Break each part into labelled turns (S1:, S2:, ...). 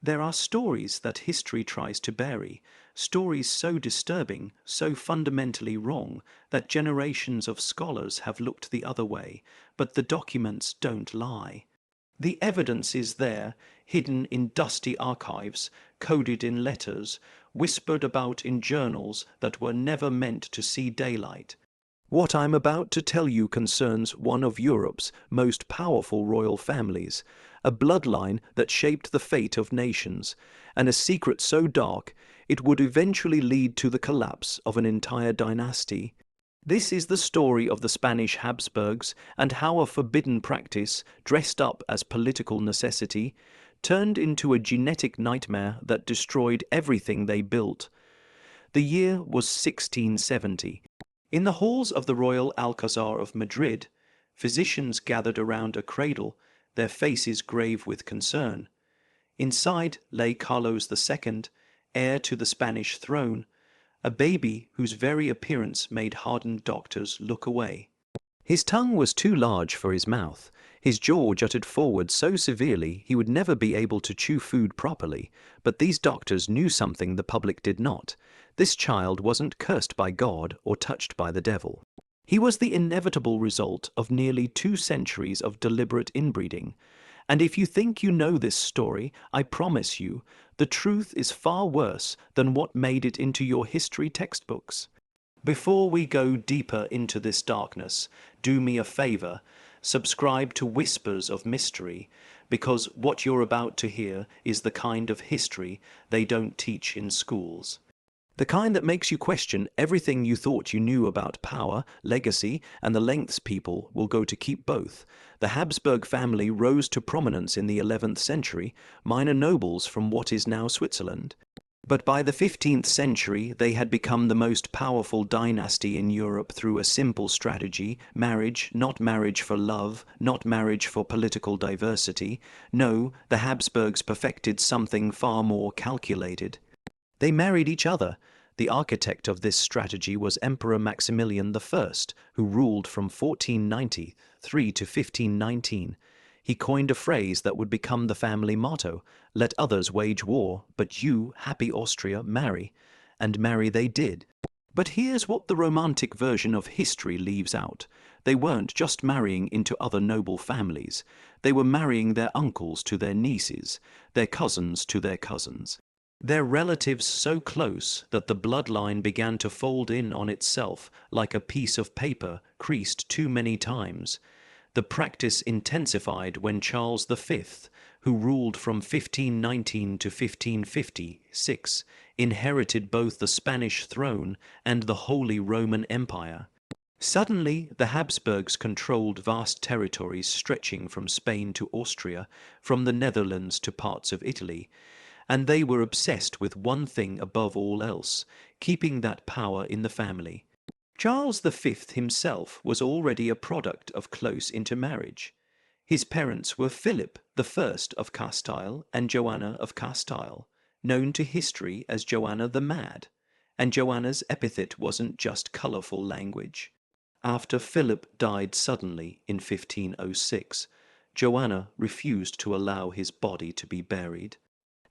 S1: There are stories that history tries to bury, stories so disturbing, so fundamentally wrong, that generations of scholars have looked the other way, but the documents don't lie. The evidence is there, hidden in dusty archives, coded in letters, whispered about in journals that were never meant to see daylight. What I'm about to tell you concerns one of Europe's most powerful royal families, a bloodline that shaped the fate of nations, and a secret so dark it would eventually lead to the collapse of an entire dynasty. This is the story of the Spanish Habsburgs and how a forbidden practice, dressed up as political necessity, turned into a genetic nightmare that destroyed everything they built. The year was 1670. In the halls of the Royal Alcazar of Madrid, physicians gathered around a cradle, their faces grave with concern. Inside lay Carlos II, heir to the Spanish throne, a baby whose very appearance made hardened doctors look away. His tongue was too large for his mouth, his jaw jutted forward so severely he would never be able to chew food properly, but these doctors knew something the public did not. This child wasn't cursed by God or touched by the devil. He was the inevitable result of nearly 2 centuries of deliberate inbreeding. And if you think you know this story, I promise you, the truth is far worse than what made it into your history textbooks. Before we go deeper into this darkness, do me a favor, subscribe to Whispers of Mystery, because what you're about to hear is the kind of history they don't teach in schools. The kind that makes you question everything you thought you knew about power, legacy, and the lengths people will go to keep both. The Habsburg family rose to prominence in the 11th century, minor nobles from what is now Switzerland. But by the 15th century, they had become the most powerful dynasty in Europe through a simple strategy: marriage, not marriage for love, not marriage for political diversity. No, the Habsburgs perfected something far more calculated. They married each other. The architect of this strategy was Emperor Maximilian I, who ruled from 1493 to 1519. He coined a phrase that would become the family motto: let others wage war, but you, happy Austria, marry. And marry they did. But here's what the romantic version of history leaves out. They weren't just marrying into other noble families. They were marrying their uncles to their nieces, their cousins to their cousins. Their relatives so close that the bloodline began to fold in on itself like a piece of paper creased too many times. The practice intensified when Charles V, who ruled from 1519 to 1556, inherited both the Spanish throne and the Holy Roman Empire. Suddenly, the Habsburgs controlled vast territories stretching from Spain to Austria, from the Netherlands to parts of Italy, and they were obsessed with one thing above all else: keeping that power in the family. Charles V himself was already a product of close intermarriage. His parents were Philip I of Castile and Joanna of Castile, known to history as Joanna the Mad, and Joanna's epithet wasn't just colourful language. After Philip died suddenly in 1506, Joanna refused to allow his body to be buried.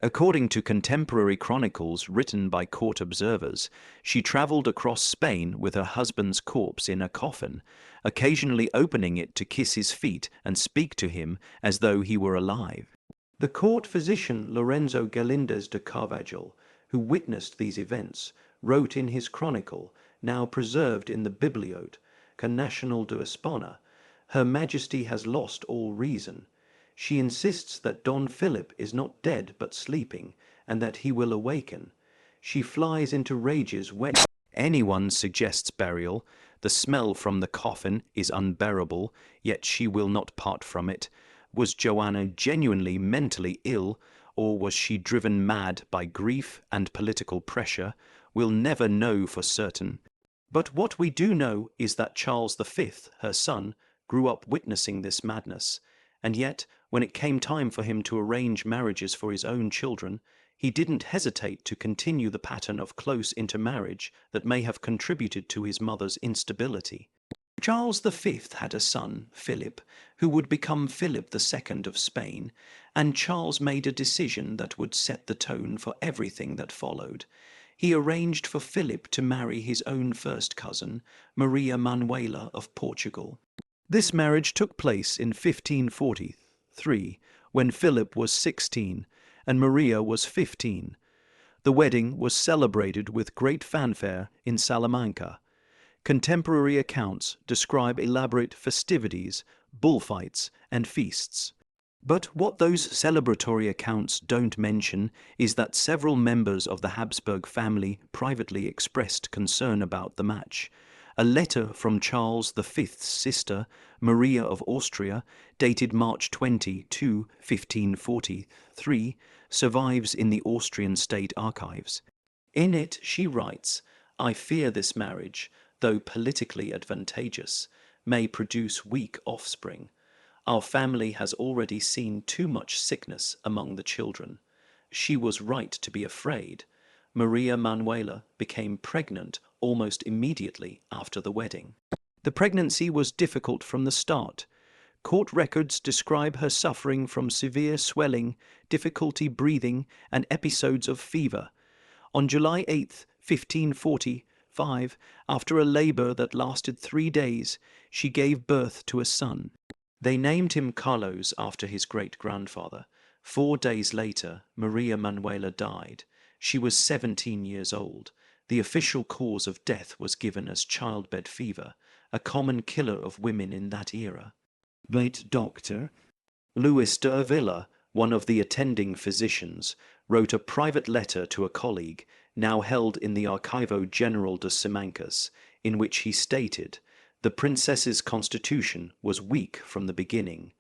S1: According to contemporary chronicles written by court observers, she travelled across Spain with her husband's corpse in a coffin, occasionally opening it to kiss his feet and speak to him as though he were alive. The court physician Lorenzo Galindez de Carvajal, who witnessed these events, wrote in his chronicle, now preserved in the Biblioteca Nacional de España, "Her Majesty has lost all reason. She insists that Don Philip is not dead but sleeping, and that he will awaken. She flies into rages when anyone suggests burial. The smell from the coffin is unbearable, yet she will not part from it. Was Joanna genuinely mentally ill, or was she driven mad by grief and political pressure? We'll never know for certain. But what we do know is that Charles V, her son, grew up witnessing this madness, and yet, when it came time for him to arrange marriages for his own children, he didn't hesitate to continue the pattern of close intermarriage that may have contributed to his mother's instability. Charles V had a son, Philip, who would become Philip II of Spain, and Charles made a decision that would set the tone for everything that followed. He arranged for Philip to marry his own first cousin, Maria Manuela of Portugal. This marriage took place in 1543, when Philip was 16 and Maria was 15. The wedding was celebrated with great fanfare in Salamanca. Contemporary accounts describe elaborate festivities, bullfights, and feasts. But what those celebratory accounts don't mention is that several members of the Habsburg family privately expressed concern about the match. A letter from Charles V's sister, Maria of Austria, dated March 22, 1543, survives in the Austrian state archives. In it she writes, "I fear this marriage, though politically advantageous, may produce weak offspring. Our family has already seen too much sickness among the children." She was right to be afraid. Maria Manuela became pregnant almost immediately after the wedding. The pregnancy was difficult from the start. Court records describe her suffering from severe swelling, difficulty breathing, and episodes of fever. On July 8, 1545, after a labor that lasted 3 days, she gave birth to a son. They named him Carlos after his great-grandfather. 4 days later, Maria Manuela died. She was 17 years old. The official cause of death was given as childbed fever, a common killer of women in that era. But Dr. Luis de Avila, one of the attending physicians, wrote a private letter to a colleague, now held in the Archivo General de Simancas, in which he stated, "The princess's constitution was weak from the beginning.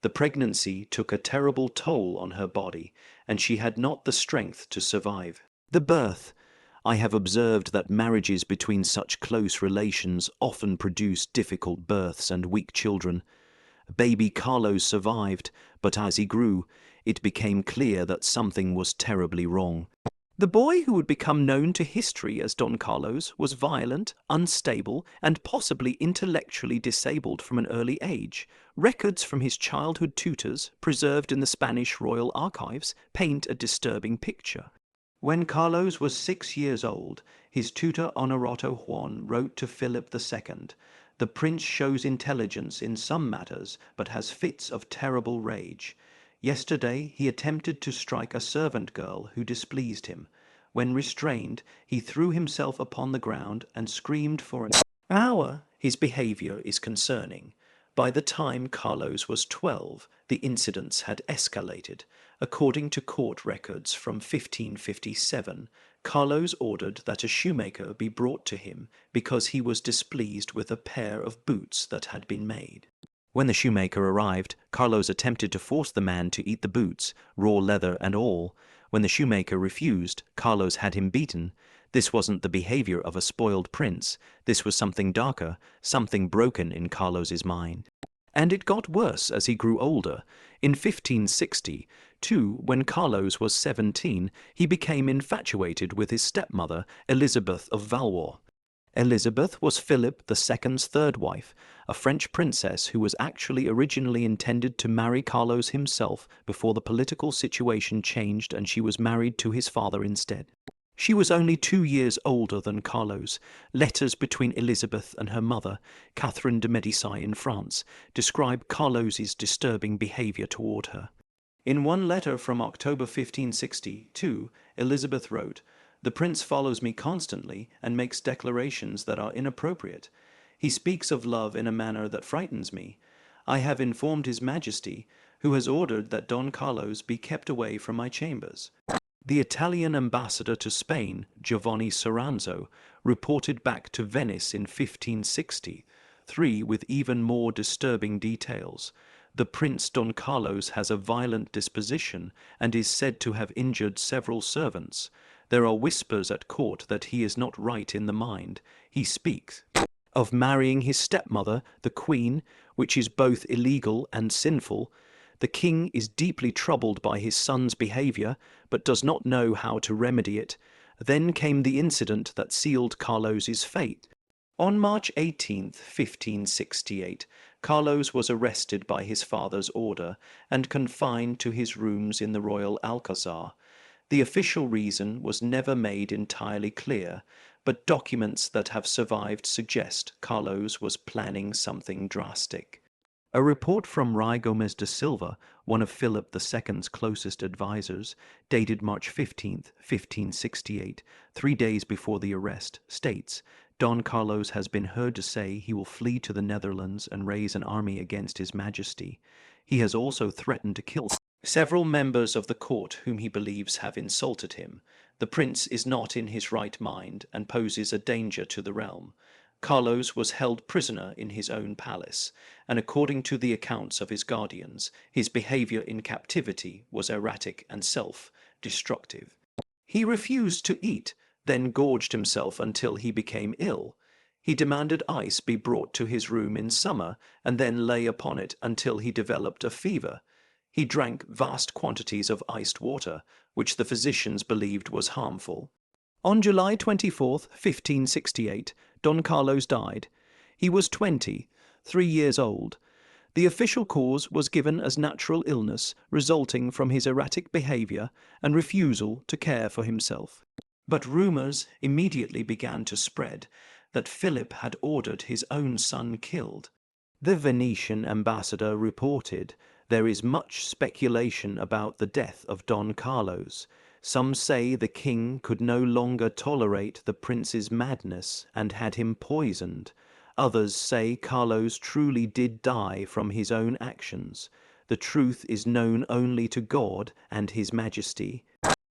S1: The pregnancy took a terrible toll on her body, and she had not the strength to survive the birth. I have observed that marriages between such close relations often produce difficult births and weak children. Baby Carlos survived, but as he grew, it became clear that something was terribly wrong." The boy who would become known to history as Don Carlos was violent, unstable, and possibly intellectually disabled from an early age. Records from his childhood tutors, preserved in the Spanish royal archives, paint a disturbing picture. When Carlos was 6 years old, his tutor Honorato Juan wrote to Philip II, "The prince shows intelligence in some matters, but has fits of terrible rage. Yesterday he attempted to strike a servant girl who displeased him. When restrained, he threw himself upon the ground and screamed for an hour. His behavior is concerning. By the time Carlos was 12, the incidents had escalated. According to court records from 1557, Carlos ordered that a shoemaker be brought to him because he was displeased with a pair of boots that had been made. When the shoemaker arrived, Carlos attempted to force the man to eat the boots, raw leather and all. When the shoemaker refused, Carlos had him beaten. This wasn't the behavior of a spoiled prince. This was something darker, something broken in Carlos's mind. And it got worse as he grew older. In 1560, too, when Carlos was 17, he became infatuated with his stepmother, Elizabeth of Valois. Elizabeth was Philip II's third wife, a French princess who was actually originally intended to marry Carlos himself before the political situation changed and she was married to his father instead. She was only 2 years older than Carlos. Letters between Elizabeth and her mother, Catherine de Medici in France, describe Carlos's disturbing behavior toward her. In one letter from October 1562, Elizabeth wrote, "The prince follows me constantly and makes declarations that are inappropriate. He speaks of love in a manner that frightens me. I have informed his majesty, who has ordered that Don Carlos be kept away from my chambers." The Italian ambassador to Spain, Giovanni Soranzo, reported back to Venice in 1563 with even more disturbing details. The Prince Don Carlos has a violent disposition and is said to have injured several servants. There are whispers at court that he is not right in the mind. He speaks of marrying his stepmother, the Queen, which is both illegal and sinful. The king is deeply troubled by his son's behavior, but does not know how to remedy it. Then came the incident that sealed Carlos's fate. On March 18, 1568, Carlos was arrested by his father's order and confined to his rooms in the royal Alcazar. The official reason was never made entirely clear, but documents that have survived suggest Carlos was planning something drastic. A report from Ruy Gomez de Silva, one of Philip II's closest advisers, dated March 15, 1568, 3 days before the arrest, states, Don Carlos has been heard to say he will flee to the Netherlands and raise an army against His Majesty. He has also threatened to kill several members of the court whom he believes have insulted him. The prince is not in his right mind and poses a danger to the realm. Carlos was held prisoner in his own palace, and according to the accounts of his guardians, his behavior in captivity was erratic and self-destructive. He refused to eat, then gorged himself until he became ill. He demanded ice be brought to his room in summer, and then lay upon it until he developed a fever. He drank vast quantities of iced water, which the physicians believed was harmful. On July 24, 1568, Don Carlos died. He was 23 years old. The official cause was given as natural illness resulting from his erratic behavior and refusal to care for himself. But rumors immediately began to spread that Philip had ordered his own son killed. The Venetian ambassador reported, "There is much speculation about the death of Don Carlos. Some say the king could no longer tolerate the prince's madness and had him poisoned. Others say Carlos truly did die from his own actions. The truth is known only to God and His Majesty.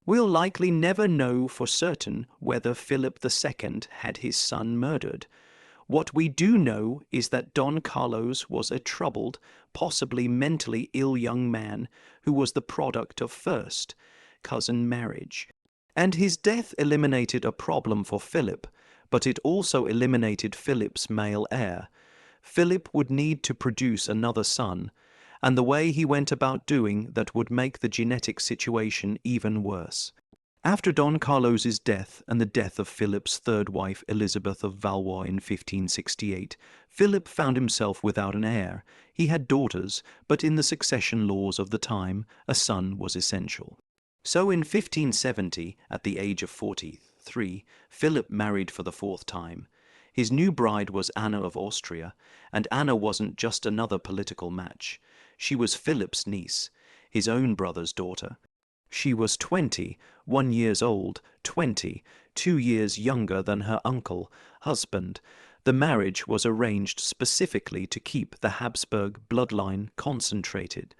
S1: We'll likely never know for certain whether Philip II had his son murdered. What we do know is that Don Carlos was a troubled, possibly mentally ill young man who was the product of first cousin marriage. And his death eliminated a problem for Philip, but it also eliminated Philip's male heir. Philip would need to produce another son, and the way he went about doing that would make the genetic situation even worse. After Don Carlos's death and the death of Philip's third wife Elizabeth of Valois in 1568, Philip found himself without an heir. He had daughters, but in the succession laws of the time, a son was essential. So in 1570, at the age of 43, Philip married for the fourth time. His new bride was Anna of Austria, and Anna wasn't just another political match. She was Philip's niece, his own brother's daughter. She was 21 years old, 22 years younger than her uncle, husband. The marriage was arranged specifically to keep the Habsburg bloodline concentrated.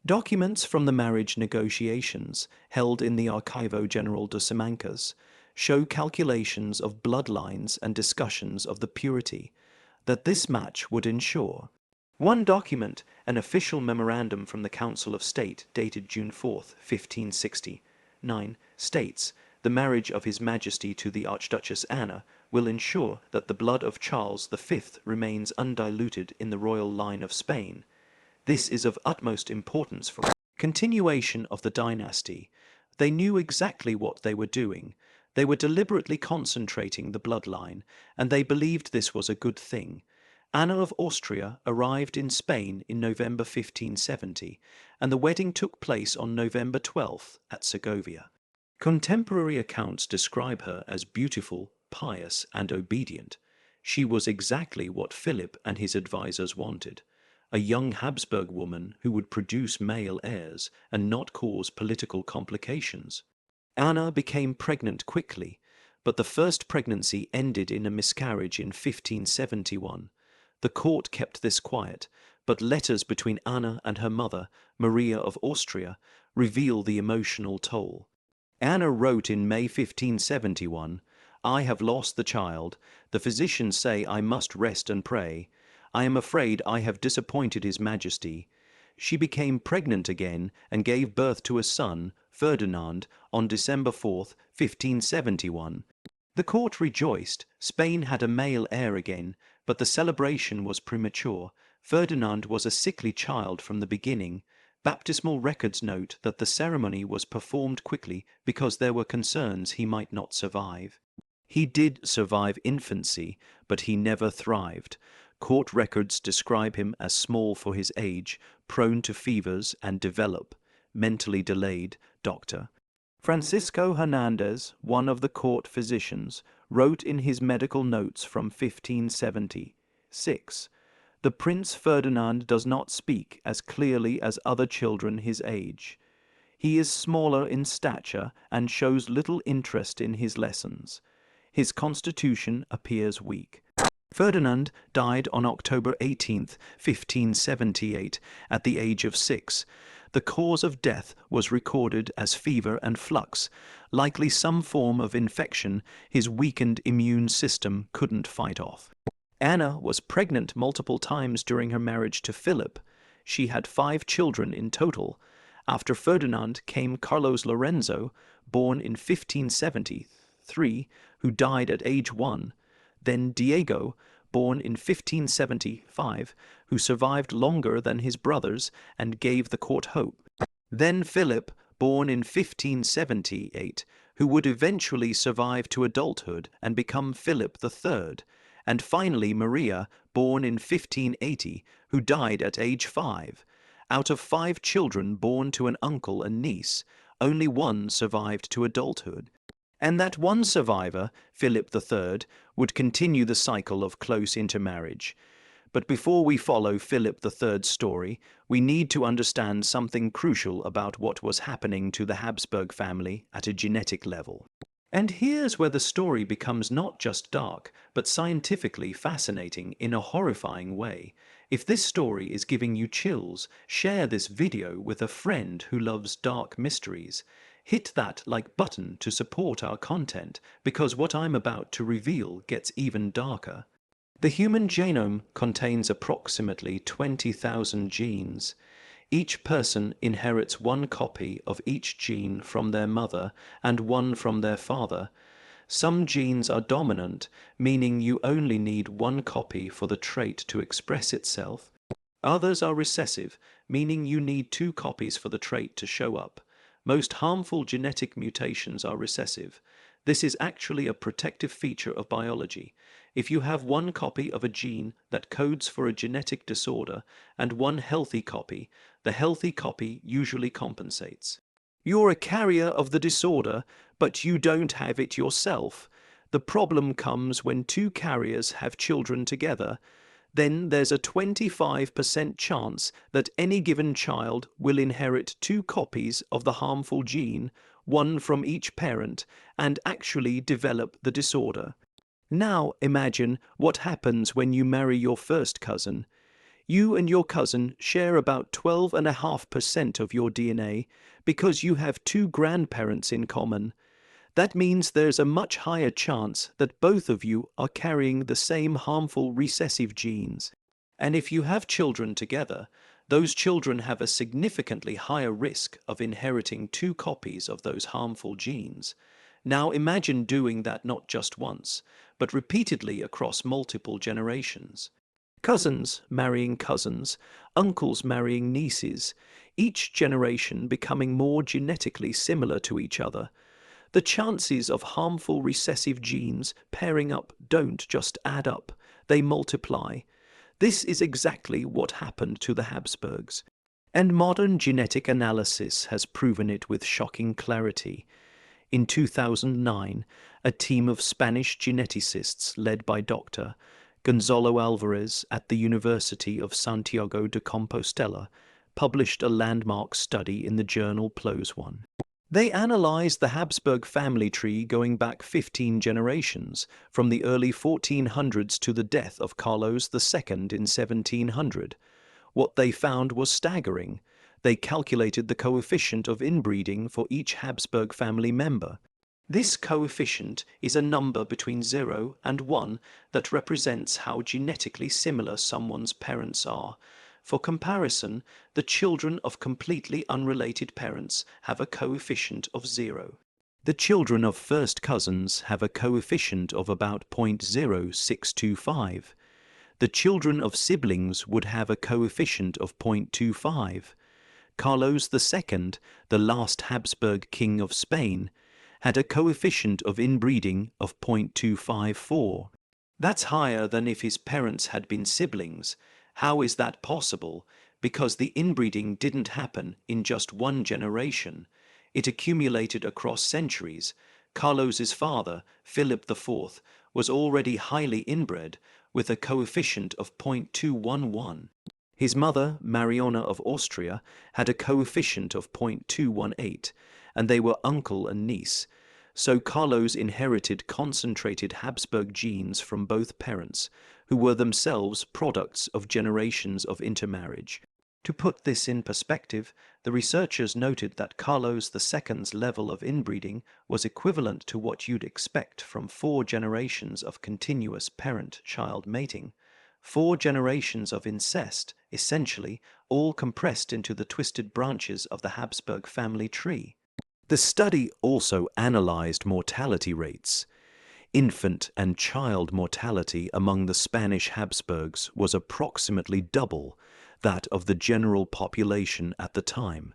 S1: Documents from the marriage negotiations, held in the Archivo General de Simancas, show calculations of bloodlines and discussions of the purity that this match would ensure. One document, an official memorandum from the Council of State dated June 4, 1569, states, "The marriage of His Majesty to the Archduchess Anna will ensure that the blood of Charles V remains undiluted in the royal line of Spain. This is of utmost importance for continuation of the dynasty. They knew exactly what they were doing. They were deliberately concentrating the bloodline, and they believed this was a good thing." Anna of Austria arrived in Spain in November 1570, and the wedding took place on November 12 at Segovia. Contemporary accounts describe her as beautiful, pious, and obedient. She was exactly what Philip and his advisers wanted. A young Habsburg woman who would produce male heirs and not cause political complications. Anna became pregnant quickly, but the first pregnancy ended in a miscarriage in 1571. The court kept this quiet, but letters between Anna and her mother, Maria of Austria, reveal the emotional toll. Anna wrote in May 1571, "I have lost the child. The physicians say I must rest and pray. I am afraid I have disappointed His Majesty." She became pregnant again and gave birth to a son, Ferdinand, on December 4, 1571. The court rejoiced. Spain had a male heir again, but the celebration was premature. Ferdinand was a sickly child from the beginning. Baptismal records note that the ceremony was performed quickly because there were concerns he might not survive. He did survive infancy, but he never thrived. Court records describe him as small for his age, prone to fevers and develop, mentally delayed, Dr. Francisco Hernandez, one of the court physicians, wrote in his medical notes from 1576, "The Prince Ferdinand does not speak as clearly as other children his age. He is smaller in stature and shows little interest in his lessons. His constitution appears weak." Ferdinand died on October 18, 1578, at the age of 6. The cause of death was recorded as fever and flux, likely some form of infection his weakened immune system couldn't fight off. Anna was pregnant multiple times during her marriage to Philip. She had 5 children in total. After Ferdinand came Carlos Lorenzo, born in 1573, who died at age 1. Then Diego, born in 1575, who survived longer than his brothers and gave the court hope. Then Philip, born in 1578, who would eventually survive to adulthood and become Philip III. And finally Maria, born in 1580, who died at age 5. Out of 5 children born to an uncle and niece, only one survived to adulthood. And that one survivor, Philip III, would continue the cycle of close intermarriage. But before we follow Philip III's story, we need to understand something crucial about what was happening to the Habsburg family at a genetic level. And here's where the story becomes not just dark, but scientifically fascinating in a horrifying way. If this story is giving you chills, share this video with a friend who loves dark mysteries. Hit that like button to support our content, because what I'm about to reveal gets even darker. The human genome contains approximately 20,000 genes. Each person inherits one copy of each gene from their mother and one from their father. Some genes are dominant, meaning you only need one copy for the trait to express itself. Others are recessive, meaning you need 2 copies for the trait to show up. Most harmful genetic mutations are recessive. This is actually a protective feature of biology. If you have one copy of a gene that codes for a genetic disorder and one healthy copy, the healthy copy usually compensates. You're a carrier of the disorder, but you don't have it yourself. The problem comes when 2 carriers have children together. Then there's a 25% chance that any given child will inherit 2 copies of the harmful gene, one from each parent, and actually develop the disorder. Now imagine what happens when you marry your first cousin. You and your cousin share about 12.5% of your DNA because you have 2 grandparents in common. That means there's a much higher chance that both of you are carrying the same harmful recessive genes. And if you have children together, those children have a significantly higher risk of inheriting 2 copies of those harmful genes. Now imagine doing that not just once, but repeatedly across multiple generations. Cousins marrying cousins, uncles marrying nieces, each generation becoming more genetically similar to each other. The chances of harmful recessive genes pairing up don't just add up, they multiply. This is exactly what happened to the Habsburgs. And modern genetic analysis has proven it with shocking clarity. In 2009, a team of Spanish geneticists led by Dr. Gonzalo Alvarez at the University of Santiago de Compostela published a landmark study in the journal PLOS One. They analyzed the Habsburg family tree going back 15 generations, from the early 1400s to the death of Carlos II in 1700. What they found was staggering. They calculated the coefficient of inbreeding for each Habsburg family member. This coefficient is a number between 0 and 1 that represents how genetically similar someone's parents are. For comparison, the children of completely unrelated parents have a coefficient of 0. The children of first cousins have a coefficient of about 0.0625. The children of siblings would have a coefficient of 0.25. Carlos II, the last Habsburg king of Spain, had a coefficient of inbreeding of 0.254. That's higher than if his parents had been siblings. How is that possible? Because the inbreeding didn't happen in just one generation. It accumulated across centuries. Carlos's father, Philip IV, was already highly inbred, with a coefficient of 0.211. His mother, Mariona of Austria, had a coefficient of 0.218, and they were uncle and niece. So Carlos inherited concentrated Habsburg genes from both parents, who were themselves products of generations of intermarriage. To put this in perspective, the researchers noted that Carlos II's level of inbreeding was equivalent to what you'd expect from 4 generations of continuous parent-child mating. 4 generations of incest, essentially, all compressed into the twisted branches of the Habsburg family tree. The study also analyzed mortality rates. Infant and child mortality among the Spanish Habsburgs was approximately double that of the general population at the time,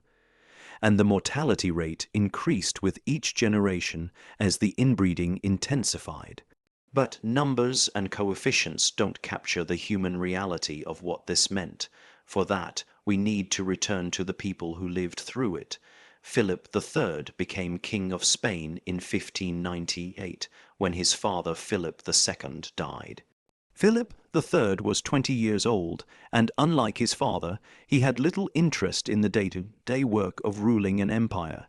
S1: and the mortality rate increased with each generation as the inbreeding intensified. But numbers and coefficients don't capture the human reality of what this meant. For that, we need to return to the people who lived through it. Philip III became King of Spain in 1598, when his father Philip II died. Philip III was 20 years old, and unlike his father, he had little interest in the day-to-day work of ruling an empire.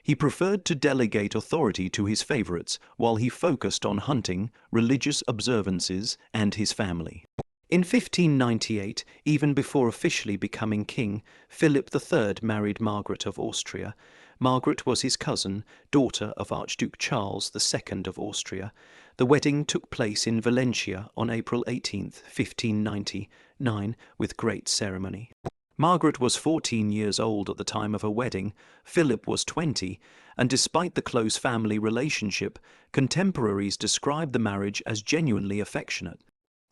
S1: He preferred to delegate authority to his favorites while he focused on hunting, religious observances, and his family. In 1598, even before officially becoming king, Philip III married Margaret of Austria. Margaret was his cousin, daughter of Archduke Charles II of Austria. The wedding took place in Valencia on April 18, 1599, with great ceremony. Margaret was 14 years old at the time of her wedding, Philip was 20, and despite the close family relationship, contemporaries describe the marriage as genuinely affectionate.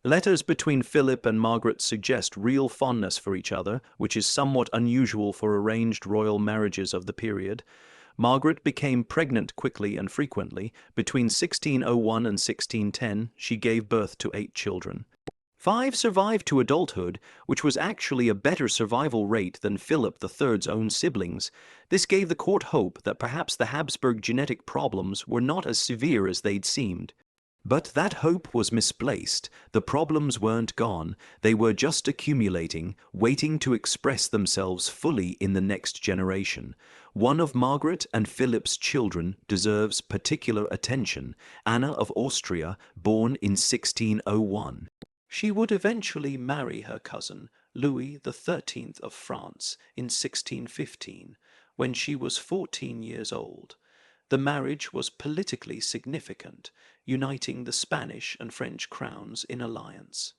S1: Letters between Philip and Margaret suggest real fondness for each other, which is somewhat unusual for arranged royal marriages of the period. Margaret became pregnant quickly and frequently. Between 1601 and 1610, she gave birth to 8 children. 5 survived to adulthood, which was actually a better survival rate than Philip III's own siblings. This gave the court hope that perhaps the Habsburg genetic problems were not as severe as they'd seemed. But that hope was misplaced. The problems weren't gone. They were just accumulating, waiting to express themselves fully in the next generation. One of Margaret and Philip's children deserves particular attention, Anna of Austria, born in 1601. She would eventually marry her cousin, Louis XIII of France, in 1615, when she was 14 years old. The marriage was politically significant, uniting the Spanish and French crowns in alliance.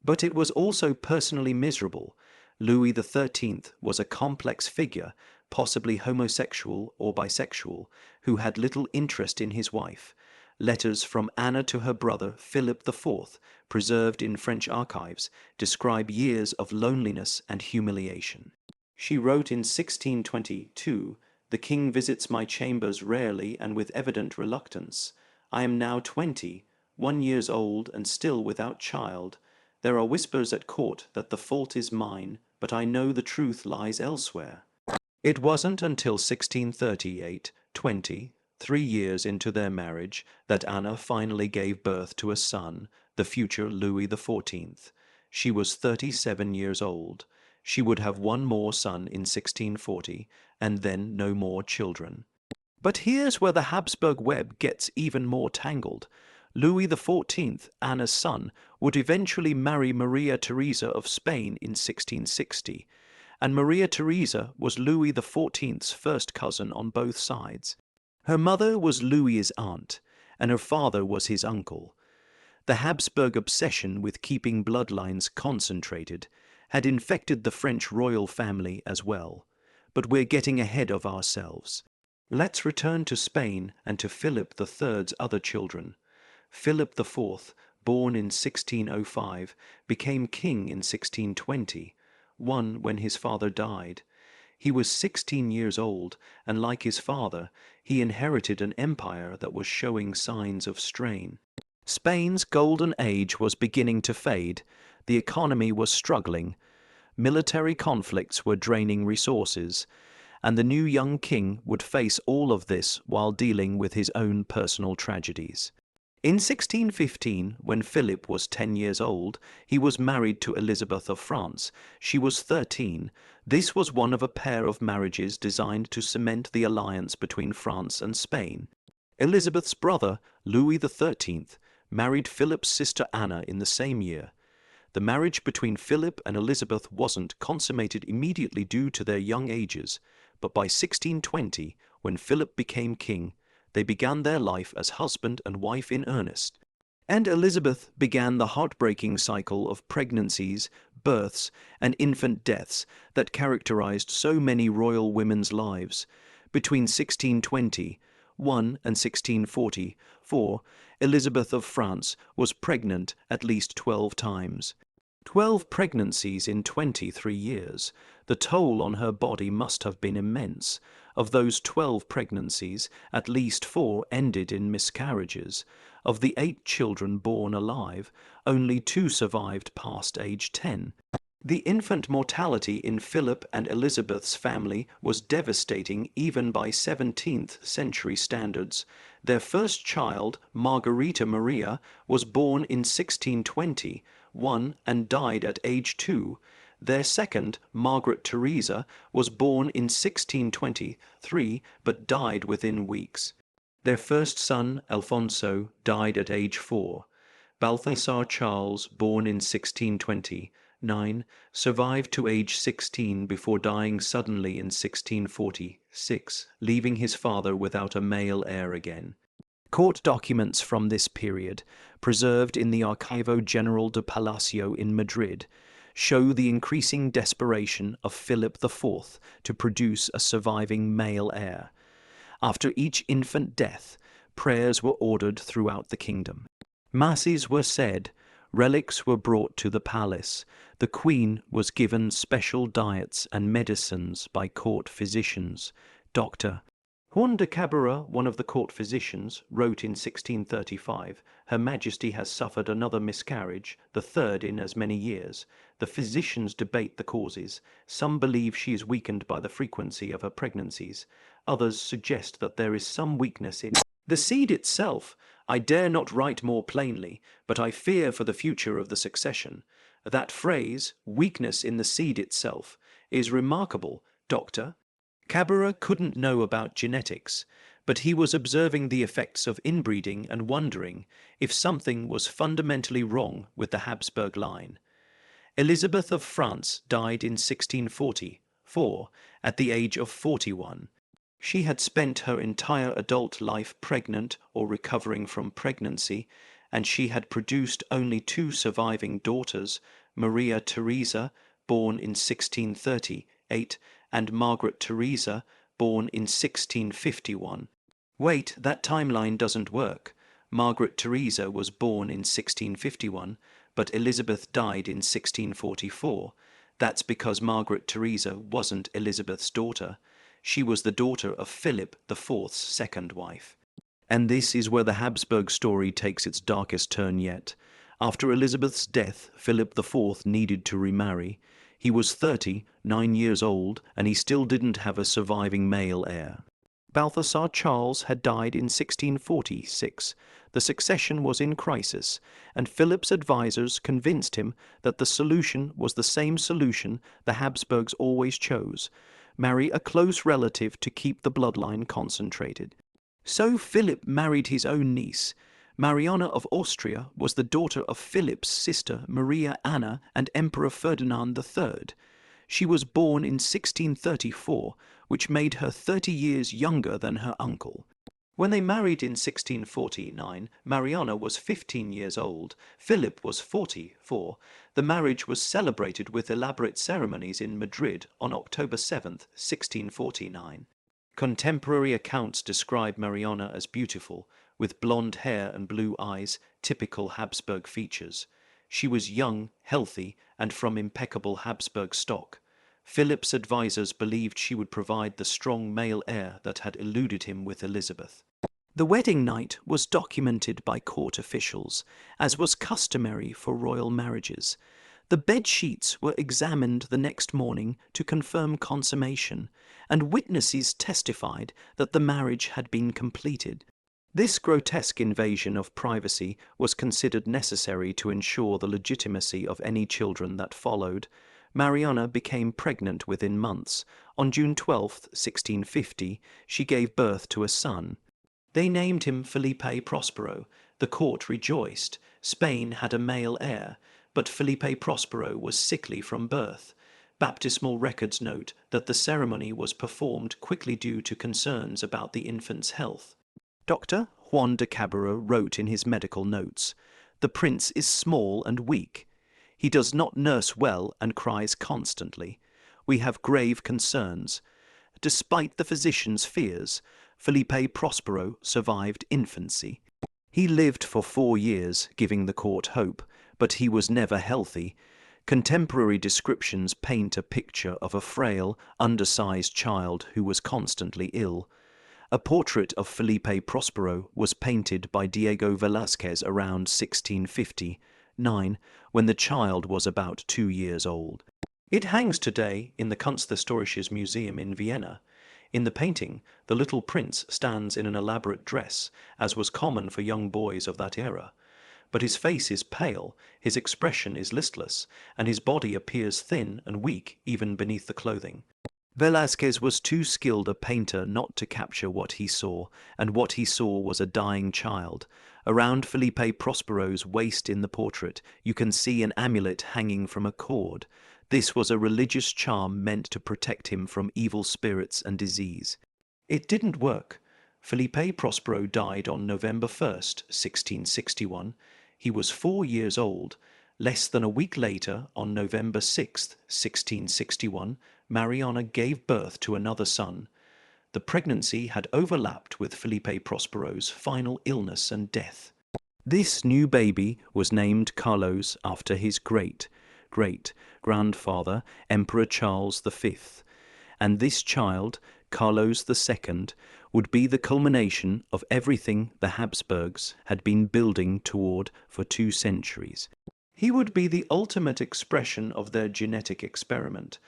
S1: But it was also personally miserable. Louis XIII was a complex figure, possibly homosexual or bisexual, who had little interest in his wife. Letters from Anna to her brother Philip IV, preserved in French archives, describe years of loneliness and humiliation. She wrote in 1622, "The king visits my chambers rarely and with evident reluctance. I am now 20, 1 year old and still without child. There are whispers at court that the fault is mine, but I know the truth lies elsewhere." It wasn't until 1638, 3 years into their marriage, that Anna finally gave birth to a son, the future Louis XIV. She was 37 years old. She would have one more son in 1640, and then no more children. But here's where the Habsburg web gets even more tangled. Louis XIV, Anna's son, would eventually marry Maria Theresa of Spain in 1660, and Maria Theresa was Louis XIV's first cousin on both sides. Her mother was Louis's aunt, and her father was his uncle. The Habsburg obsession with keeping bloodlines concentrated had infected the French royal family as well. But we're getting ahead of ourselves. Let's return to Spain and to Philip III's other children. Philip IV, born in 1605, became king in 1620, when his father died. He was 16 years old, and like his father, he inherited an empire that was showing signs of strain. Spain's golden age was beginning to fade, the economy was struggling, military conflicts were draining resources, and the new young king would face all of this while dealing with his own personal tragedies. In 1615, when Philip was 10 years old, he was married to Elizabeth of France. She was 13. This was one of a pair of marriages designed to cement the alliance between France and Spain. Elizabeth's brother, Louis XIII, married Philip's sister Anna in the same year. The marriage between Philip and Elizabeth wasn't consummated immediately due to their young ages, but by 1620, when Philip became king, they began their life as husband and wife in earnest. And Elizabeth began the heartbreaking cycle of pregnancies, births, and infant deaths that characterized so many royal women's lives. Between 1621 and 1644, Elizabeth of France was pregnant at least 12 times. 12 pregnancies in 23 years. The toll on her body must have been immense. Of those 12 pregnancies, at least 4 ended in miscarriages. Of the 8 children born alive, only 2 survived past age 10. The infant mortality in Philip and Elizabeth's family was devastating even by 17th century standards. Their first child, Margarita Maria, was born in 1621 and died at age 2. Their second, Margaret Theresa, was born in 1623 but died within weeks. Their first son, Alfonso, died at age 4. Balthasar Charles, born in 1629, survived to age 16 before dying suddenly in 1646, leaving his father without a male heir again. Court documents from this period, preserved in the Archivo General de Palacio in Madrid, show the increasing desperation of Philip IV to produce a surviving male heir. After each infant death, prayers were ordered throughout the kingdom. Masses were said, relics were brought to the palace, the queen was given special diets and medicines by court physicians. Dr. Juan de Cabrera, one of the court physicians, wrote in 1635, Her Majesty has suffered another miscarriage, the third in as many years. The physicians debate the causes. Some believe she is weakened by the frequency of her pregnancies. Others suggest that there is some weakness in the seed itself. I dare not write more plainly, but I fear for the future of the succession. That phrase, weakness in the seed itself, is remarkable, Doctor. Cabrera couldn't know about genetics, but he was observing the effects of inbreeding and wondering if something was fundamentally wrong with the Habsburg line. Elizabeth of France died in 1644, at the age of 41. She had spent her entire adult life pregnant or recovering from pregnancy, and she had produced only 2 surviving daughters, Maria Theresa, born in 1638, and Margaret Theresa, born in 1651. Wait, that timeline doesn't work. Margaret Theresa was born in 1651, but Elizabeth died in 1644. That's because Margaret Theresa wasn't Elizabeth's daughter. She was the daughter of Philip IV's second wife. And this is where the Habsburg story takes its darkest turn yet. After Elizabeth's death, Philip IV needed to remarry. He was 39 years old, and he still didn't have a surviving male heir. Balthasar Charles had died in 1646. The succession was in crisis, and Philip's advisors convinced him that the solution was the same solution the Habsburgs always chose: marry a close relative to keep the bloodline concentrated. So Philip married his own niece. Mariana of Austria was the daughter of Philip's sister Maria Anna and Emperor Ferdinand III. She was born in 1634, which made her 30 years younger than her uncle. When they married in 1649, Mariana was 15 years old. Philip was 44. The marriage was celebrated with elaborate ceremonies in Madrid on October 7, 1649. Contemporary accounts describe Mariana as beautiful, with blonde hair and blue eyes, typical Habsburg features. She was young, healthy, and from impeccable Habsburg stock. Philip's advisers believed she would provide the strong male heir that had eluded him with Elizabeth. The wedding night was documented by court officials, as was customary for royal marriages. The bed sheets were examined the next morning to confirm consummation, and witnesses testified that the marriage had been completed. This grotesque invasion of privacy was considered necessary to ensure the legitimacy of any children that followed. Mariana became pregnant within months. On June 12, 1650, she gave birth to a son. They named him Felipe Prospero. The court rejoiced. Spain had a male heir, but Felipe Prospero was sickly from birth. Baptismal records note that the ceremony was performed quickly due to concerns about the infant's health. Dr. Juan de Cabrera wrote in his medical notes, "The prince is small and weak. He does not nurse well and cries constantly. We have grave concerns." Despite the physician's fears, Felipe Prospero survived infancy. He lived for 4 years, giving the court hope, but he was never healthy. Contemporary descriptions paint a picture of a frail, undersized child who was constantly ill. A portrait of Felipe Prospero was painted by Diego Velázquez around 1659, when the child was about 2 years old. It hangs today in the Kunsthistorisches Museum in Vienna. In the painting, the little prince stands in an elaborate dress, as was common for young boys of that era. But his face is pale, his expression is listless, and his body appears thin and weak even beneath the clothing. Velázquez was too skilled a painter not to capture what he saw, and what he saw was a dying child. Around Felipe Prospero's waist in the portrait, you can see an amulet hanging from a cord. This was a religious charm meant to protect him from evil spirits and disease. It didn't work. Felipe Prospero died on November 1st, 1661. He was 4 years old. Less than a week later, on November 6th, 1661, Mariana gave birth to another son. The pregnancy had overlapped with Felipe Prospero's final illness and death. This new baby was named Carlos after his great-grandfather, Emperor Charles V, and this child, Carlos II, would be the culmination of everything the Habsburgs had been building toward for 2 centuries. He would be the ultimate expression of their genetic experiment,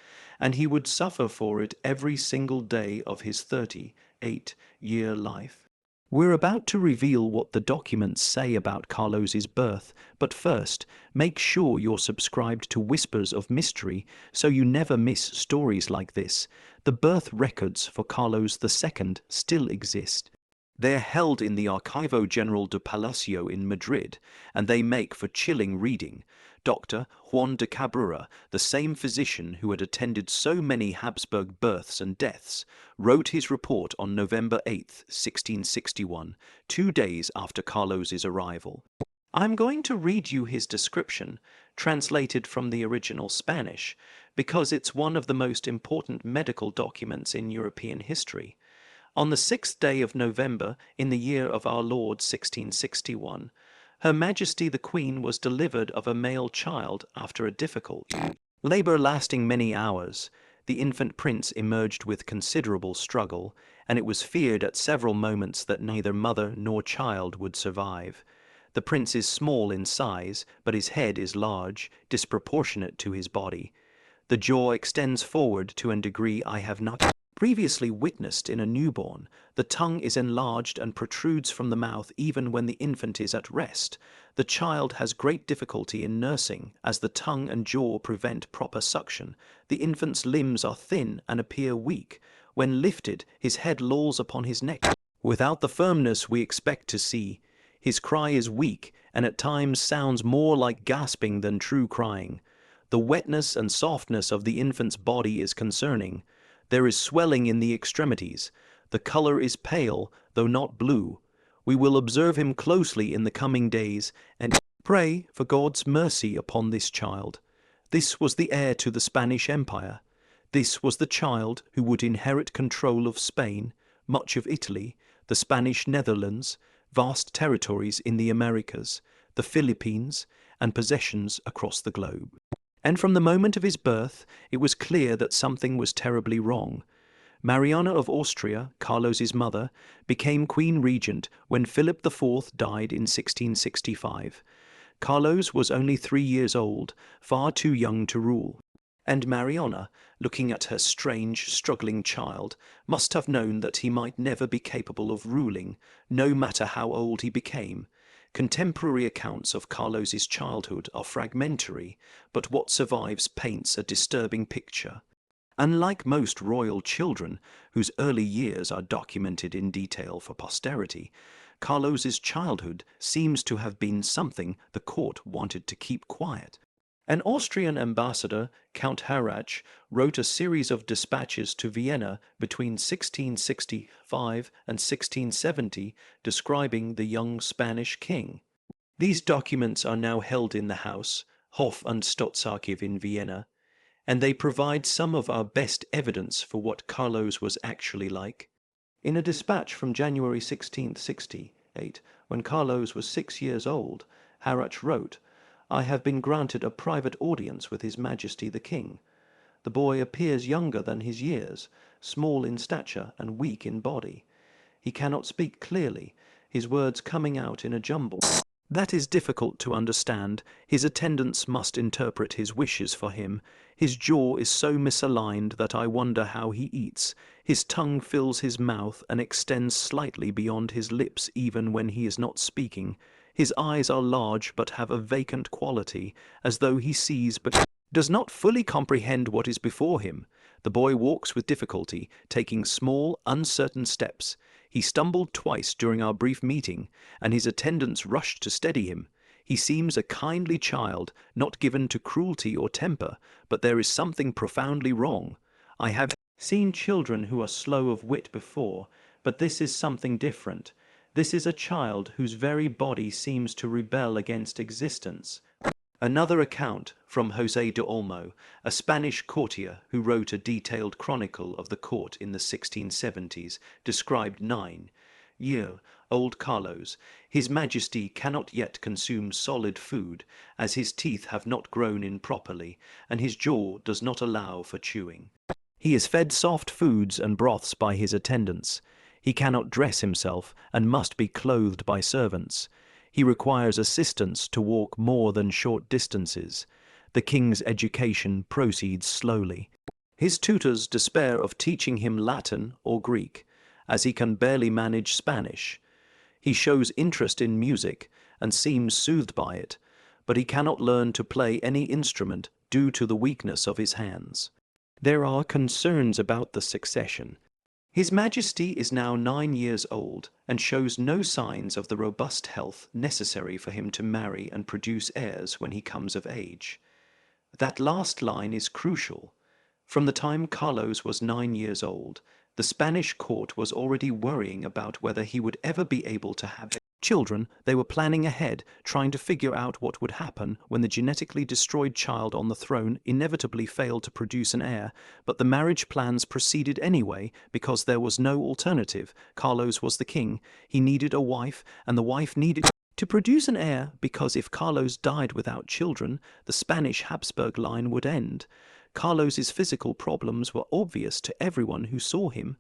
S1: and he would suffer for it every single day of his 38-year life. We're about to reveal what the documents say about Carlos's birth, but first, make sure you're subscribed to Whispers of Mystery so you never miss stories like this. The birth records for Carlos II still exist. They're held in the Archivo General de Palacio in Madrid, and they make for chilling reading. Dr. Juan de Cabrera, the same physician who had attended so many Habsburg births and deaths, wrote his report on November 8, 1661, 2 days after Carlos's arrival. I'm going to read you his description, translated from the original Spanish, because it's one of the most important medical documents in European history. On the 6th day of November, in the year of our Lord 1661, Her Majesty the Queen was delivered of a male child after a difficult labor lasting many hours. The infant prince emerged with considerable struggle, and it was feared at several moments that neither mother nor child would survive. The prince is small in size, but his head is large, disproportionate to his body. The jaw extends forward to a degree I have not previously witnessed in a newborn. The tongue is enlarged and protrudes from the mouth even when the infant is at rest. The child has great difficulty in nursing, as the tongue and jaw prevent proper suction. The infant's limbs are thin and appear weak. When lifted, his head lolls upon his neck, without the firmness we expect to see. His cry is weak, and at times sounds more like gasping than true crying. The wetness and softness of the infant's body is concerning. There is swelling in the extremities. The color is pale, though not blue. We will observe him closely in the coming days and pray for God's mercy upon this child. This was the heir to the Spanish Empire. This was the child who would inherit control of Spain, much of Italy, the Spanish Netherlands, vast territories in the Americas, the Philippines, and possessions across the globe. And from the moment of his birth, it was clear that something was terribly wrong. Mariana of Austria, Carlos's mother, became Queen Regent when Philip IV died in 1665. Carlos was only 3 years old, far too young to rule. And Mariana, looking at her strange, struggling child, must have known that he might never be capable of ruling, no matter how old he became. Contemporary accounts of Carlos's childhood are fragmentary, but what survives paints a disturbing picture. Unlike most royal children, whose early years are documented in detail for posterity, Carlos's childhood seems to have been something the court wanted to keep quiet. An Austrian ambassador, Count Harrach, wrote a series of dispatches to Vienna between 1665 and 1670 describing the young Spanish king. These documents are now held in the House, Hof- und Staatsarchiv in Vienna, and they provide some of our best evidence for what Carlos was actually like. In a dispatch from January 1668, when Carlos was 6 years old, Harrach wrote, "I have been granted a private audience with His Majesty the King. The boy appears younger than his years, small in stature and weak in body. He cannot speak clearly, his words coming out in a jumble. That is difficult to understand. His attendants must interpret his wishes for him. His jaw is so misaligned that I wonder how he eats. His tongue fills his mouth and extends slightly beyond his lips even when he is not speaking. His eyes are large but have a vacant quality, as though he sees but does not fully comprehend what is before him. The boy walks with difficulty, taking small, uncertain steps. He stumbled twice during our brief meeting, and his attendants rushed to steady him. He seems a kindly child, not given to cruelty or temper, but there is something profoundly wrong. I have seen children who are slow of wit before, but this is something different. This is a child whose very body seems to rebel against existence." Another account from José de Olmo, a Spanish courtier who wrote a detailed chronicle of the court in the 1670s, described 9-year-old Carlos. His Majesty cannot yet consume solid food, as his teeth have not grown in properly, and his jaw does not allow for chewing. He is fed soft foods and broths by his attendants. He cannot dress himself, and must be clothed by servants. He requires assistance to walk more than short distances. The king's education proceeds slowly. His tutors despair of teaching him Latin or Greek, as he can barely manage Spanish. He shows interest in music and seems soothed by it, but he cannot learn to play any instrument due to the weakness of his hands. There are concerns about the succession. His Majesty is now 9 years old and shows no signs of the robust health necessary for him to marry and produce heirs when he comes of age. That last line is crucial. From the time Carlos was 9 years old, the Spanish court was already worrying about whether he would ever be able to have children. They were planning ahead, trying to figure out what would happen when the genetically destroyed child on the throne inevitably failed to produce an heir, but the marriage plans proceeded anyway because there was no alternative. Carlos was the king, he needed a wife, and the wife needed to produce an heir because if Carlos died without children, the Spanish Habsburg line would end. Carlos's physical problems were obvious to everyone who saw him.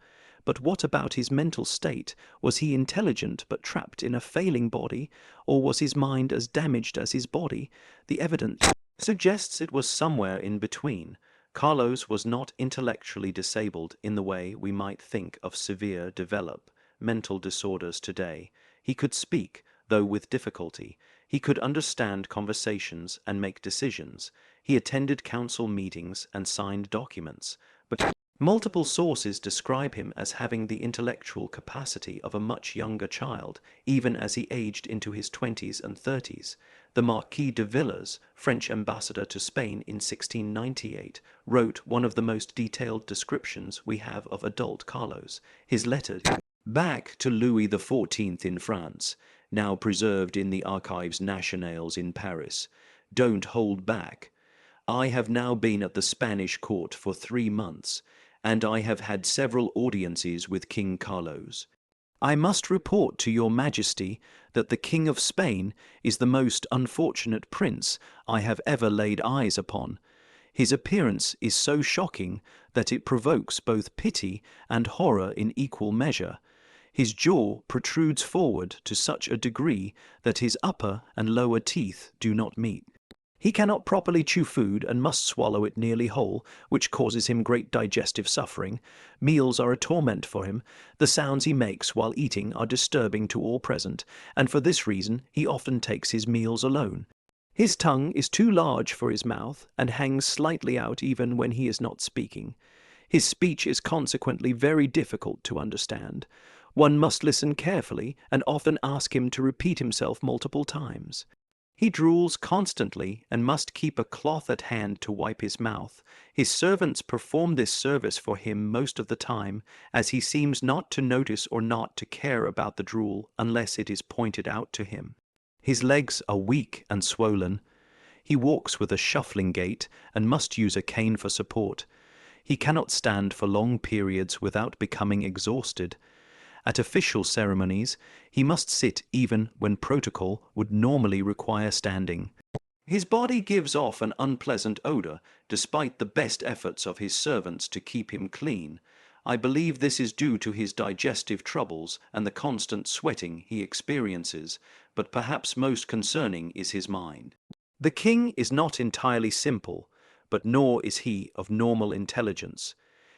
S1: But what about his mental state? Was he intelligent but trapped in a failing body, or was his mind as damaged as his body? The evidence suggests it was somewhere in between. Carlos was not intellectually disabled in the way we might think of severe developmental disorders today. He could speak, though with difficulty. He could understand conversations and make decisions. He attended council meetings and signed documents. But multiple sources describe him as having the intellectual capacity of a much younger child, even as he aged into his 20s and 30s. The Marquis de Villars, French ambassador to Spain in 1698, wrote one of the most detailed descriptions we have of adult Carlos. His letter back to Louis XIV in France, now preserved in the Archives Nationales in Paris. Don't hold back. I have now been at the Spanish court for 3 months, and I have had several audiences with King Carlos. I must report to your Majesty that the King of Spain is the most unfortunate prince I have ever laid eyes upon. His appearance is so shocking that it provokes both pity and horror in equal measure. His jaw protrudes forward to such a degree that his upper and lower teeth do not meet. He cannot properly chew food and must swallow it nearly whole, which causes him great digestive suffering. Meals are a torment for him. The sounds he makes while eating are disturbing to all present, and for this reason he often takes his meals alone. His tongue is too large for his mouth and hangs slightly out even when he is not speaking. His speech is consequently very difficult to understand. One must listen carefully and often ask him to repeat himself multiple times. He drools constantly and must keep a cloth at hand to wipe his mouth. His servants perform this service for him most of the time, as he seems not to notice or not to care about the drool unless it is pointed out to him. His legs are weak and swollen. He walks with a shuffling gait and must use a cane for support. He cannot stand for long periods without becoming exhausted. At official ceremonies, he must sit even when protocol would normally require standing. His body gives off an unpleasant odor, despite the best efforts of his servants to keep him clean. I believe this is due to his digestive troubles and the constant sweating he experiences, but perhaps most concerning is his mind. The king is not entirely simple, but nor is he of normal intelligence.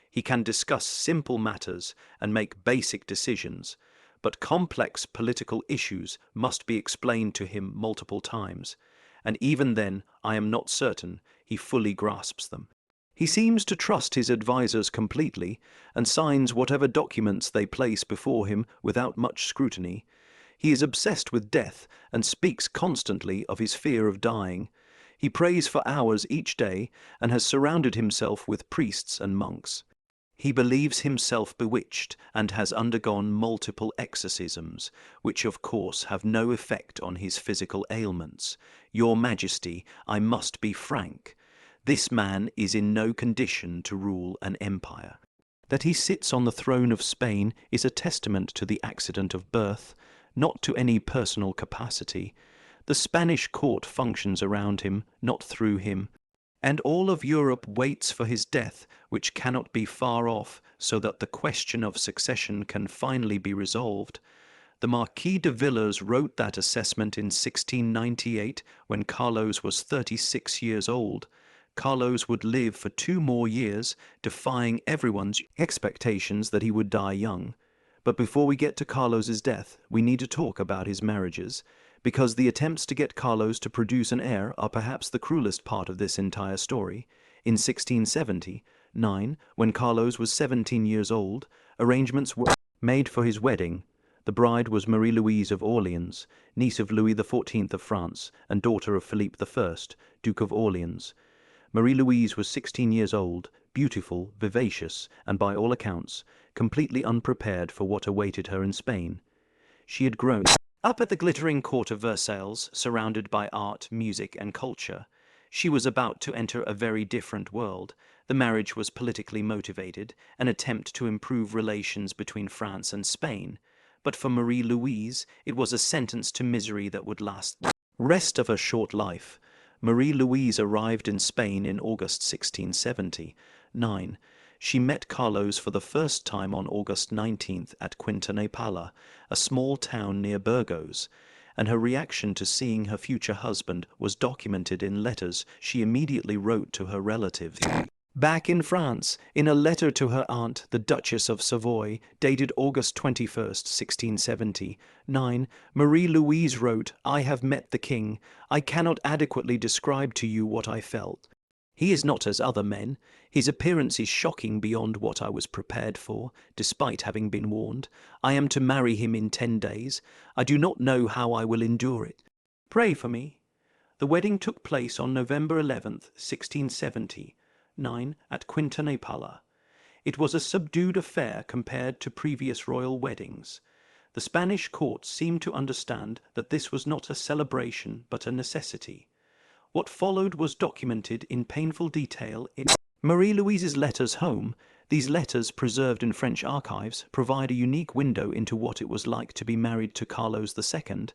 S1: He can discuss simple matters and make basic decisions, but complex political issues must be explained to him multiple times, and even then I am not certain he fully grasps them. He seems to trust his advisers completely and signs whatever documents they place before him without much scrutiny. He is obsessed with death and speaks constantly of his fear of dying. He prays for hours each day and has surrounded himself with priests and monks. He believes himself bewitched and has undergone multiple exorcisms, which of course have no effect on his physical ailments. Your Majesty, I must be frank. This man is in no condition to rule an empire. That he sits on the throne of Spain is a testament to the accident of birth, not to any personal capacity. The Spanish court functions around him, not through him. And all of Europe waits for his death, which cannot be far off, so that the question of succession can finally be resolved. The Marquis de Villars wrote that assessment in 1698, when Carlos was 36 years old. Carlos would live for 2 more years, defying everyone's expectations that he would die young. But before we get to Carlos's death, we need to talk about his marriages, because the attempts to get Carlos to produce an heir are perhaps the cruelest part of this entire story. In 1679, when Carlos was 17 years old, arrangements were made for his wedding. The bride was Marie-Louise of Orleans, niece of Louis XIV of France and daughter of Philippe I, Duke of Orleans. Marie-Louise was 16 years old, beautiful, vivacious, and by all accounts, completely unprepared for what awaited her in Spain. She had grown up at the glittering court of Versailles, surrounded by art, music, and culture. She was about to enter a very different world. The marriage was politically motivated, an attempt to improve relations between France and Spain. But for Marie-Louise, it was a sentence to misery that would last the rest of her short life. Marie-Louise arrived in Spain in August 1679. She met Carlos for the first time on August 19th at Quintanepala, a small town near Burgos, and her reaction to seeing her future husband was documented in letters she immediately wrote to her relatives. Back in France, in a letter to her aunt, the Duchess of Savoy, dated August 21st, 1679, Marie-Louise wrote, "I have met the king. I cannot adequately describe to you what I felt. He is not as other men. His appearance is shocking beyond what I was prepared for, despite having been warned. I am to marry him in 10 days. I do not know how I will endure it. Pray for me." The wedding took place on November 11th, 1679, at Quintanepala. It was a subdued affair compared to previous royal weddings. The Spanish court seemed to understand that this was not a celebration but a necessity. What followed was documented in painful detail in Marie-Louise's letters home. These letters, preserved in French archives, provide a unique window into what it was like to be married to Carlos II,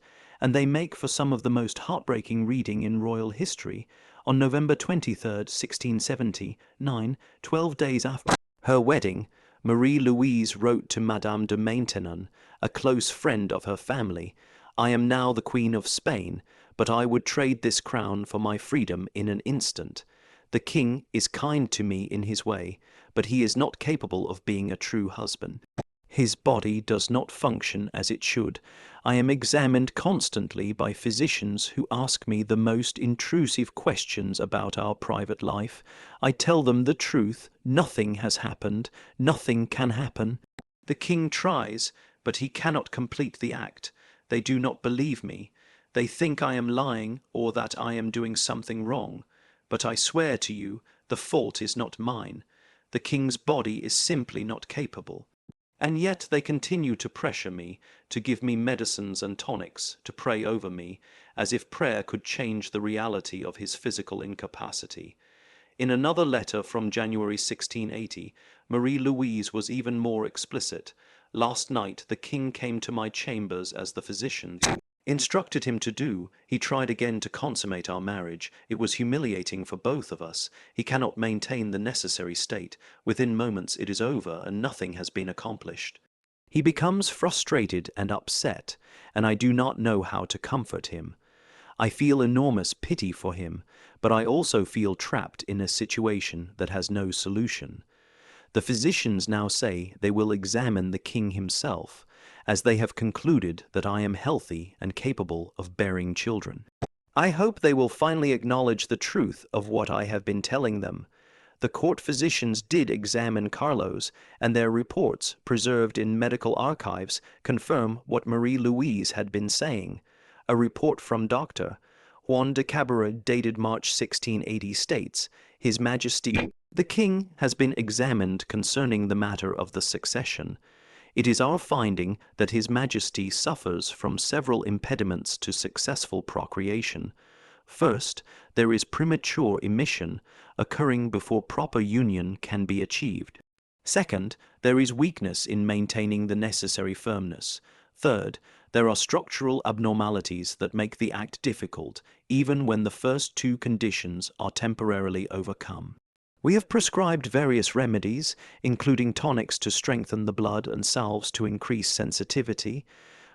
S1: and they make for some of the most heartbreaking reading in royal history. On November 23, 1679, 12 days after her wedding, Marie-Louise wrote to Madame de Maintenon, a close friend of her family, "I am now the Queen of Spain, but I would trade this crown for my freedom in an instant. The king is kind to me in his way, but he is not capable of being a true husband. His body does not function as it should. I am examined constantly by physicians who ask me the most intrusive questions about our private life. I tell them the truth. Nothing has happened. Nothing can happen. The king tries, but he cannot complete the act. They do not believe me. They think I am lying or that I am doing something wrong. But I swear to you, the fault is not mine. The king's body is simply not capable. And yet they continue to pressure me, to give me medicines and tonics, to pray over me, as if prayer could change the reality of his physical incapacity." In another letter from January 1680, Marie-Louise was even more explicit. "Last night the king came to my chambers as the physician instructed him to do. He tried again to consummate our marriage. It was humiliating for both of us. He cannot maintain the necessary state. Within moments it is over, and nothing has been accomplished. He becomes frustrated and upset, and I do not know how to comfort him. I feel enormous pity for him, but I also feel trapped in a situation that has no solution. The physicians now say they will examine the king himself, as they have concluded that I am healthy and capable of bearing children. I hope they will finally acknowledge the truth of what I have been telling them. The court physicians did examine Carlos, and their reports, preserved in medical archives, confirm what Marie-Louise had been saying. A report from Dr. Juan de Cabrera dated March 1680 states, "His Majesty the King has been examined concerning the matter of the succession. It is our finding that His Majesty suffers from several impediments to successful procreation. First, there is premature emission, occurring before proper union can be achieved. Second, there is weakness in maintaining the necessary firmness. Third, there are structural abnormalities that make the act difficult, even when the first two conditions are temporarily overcome. We have prescribed various remedies, including tonics to strengthen the blood and salves to increase sensitivity.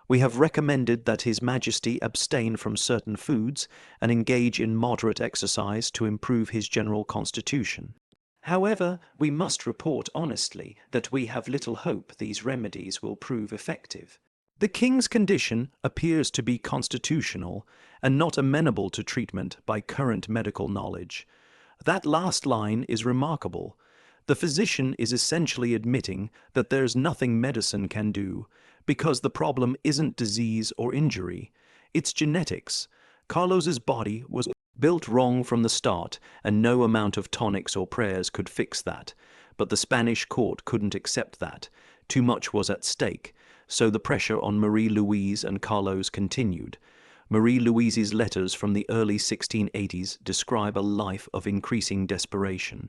S1: We have recommended that His Majesty abstain from certain foods and engage in moderate exercise to improve his general constitution. However, we must report honestly that we have little hope these remedies will prove effective. The king's condition appears to be constitutional and not amenable to treatment by current medical knowledge. That last line is remarkable. The physician is essentially admitting that there's nothing medicine can do, because the problem isn't disease or injury, it's genetics. Carlos's body was built wrong from the start, and no amount of tonics or prayers could fix that. But the Spanish court couldn't accept that. Too much was at stake, so the pressure on Marie-Louise and Carlos continued. Marie-Louise's letters from the early 1680s describe a life of increasing desperation.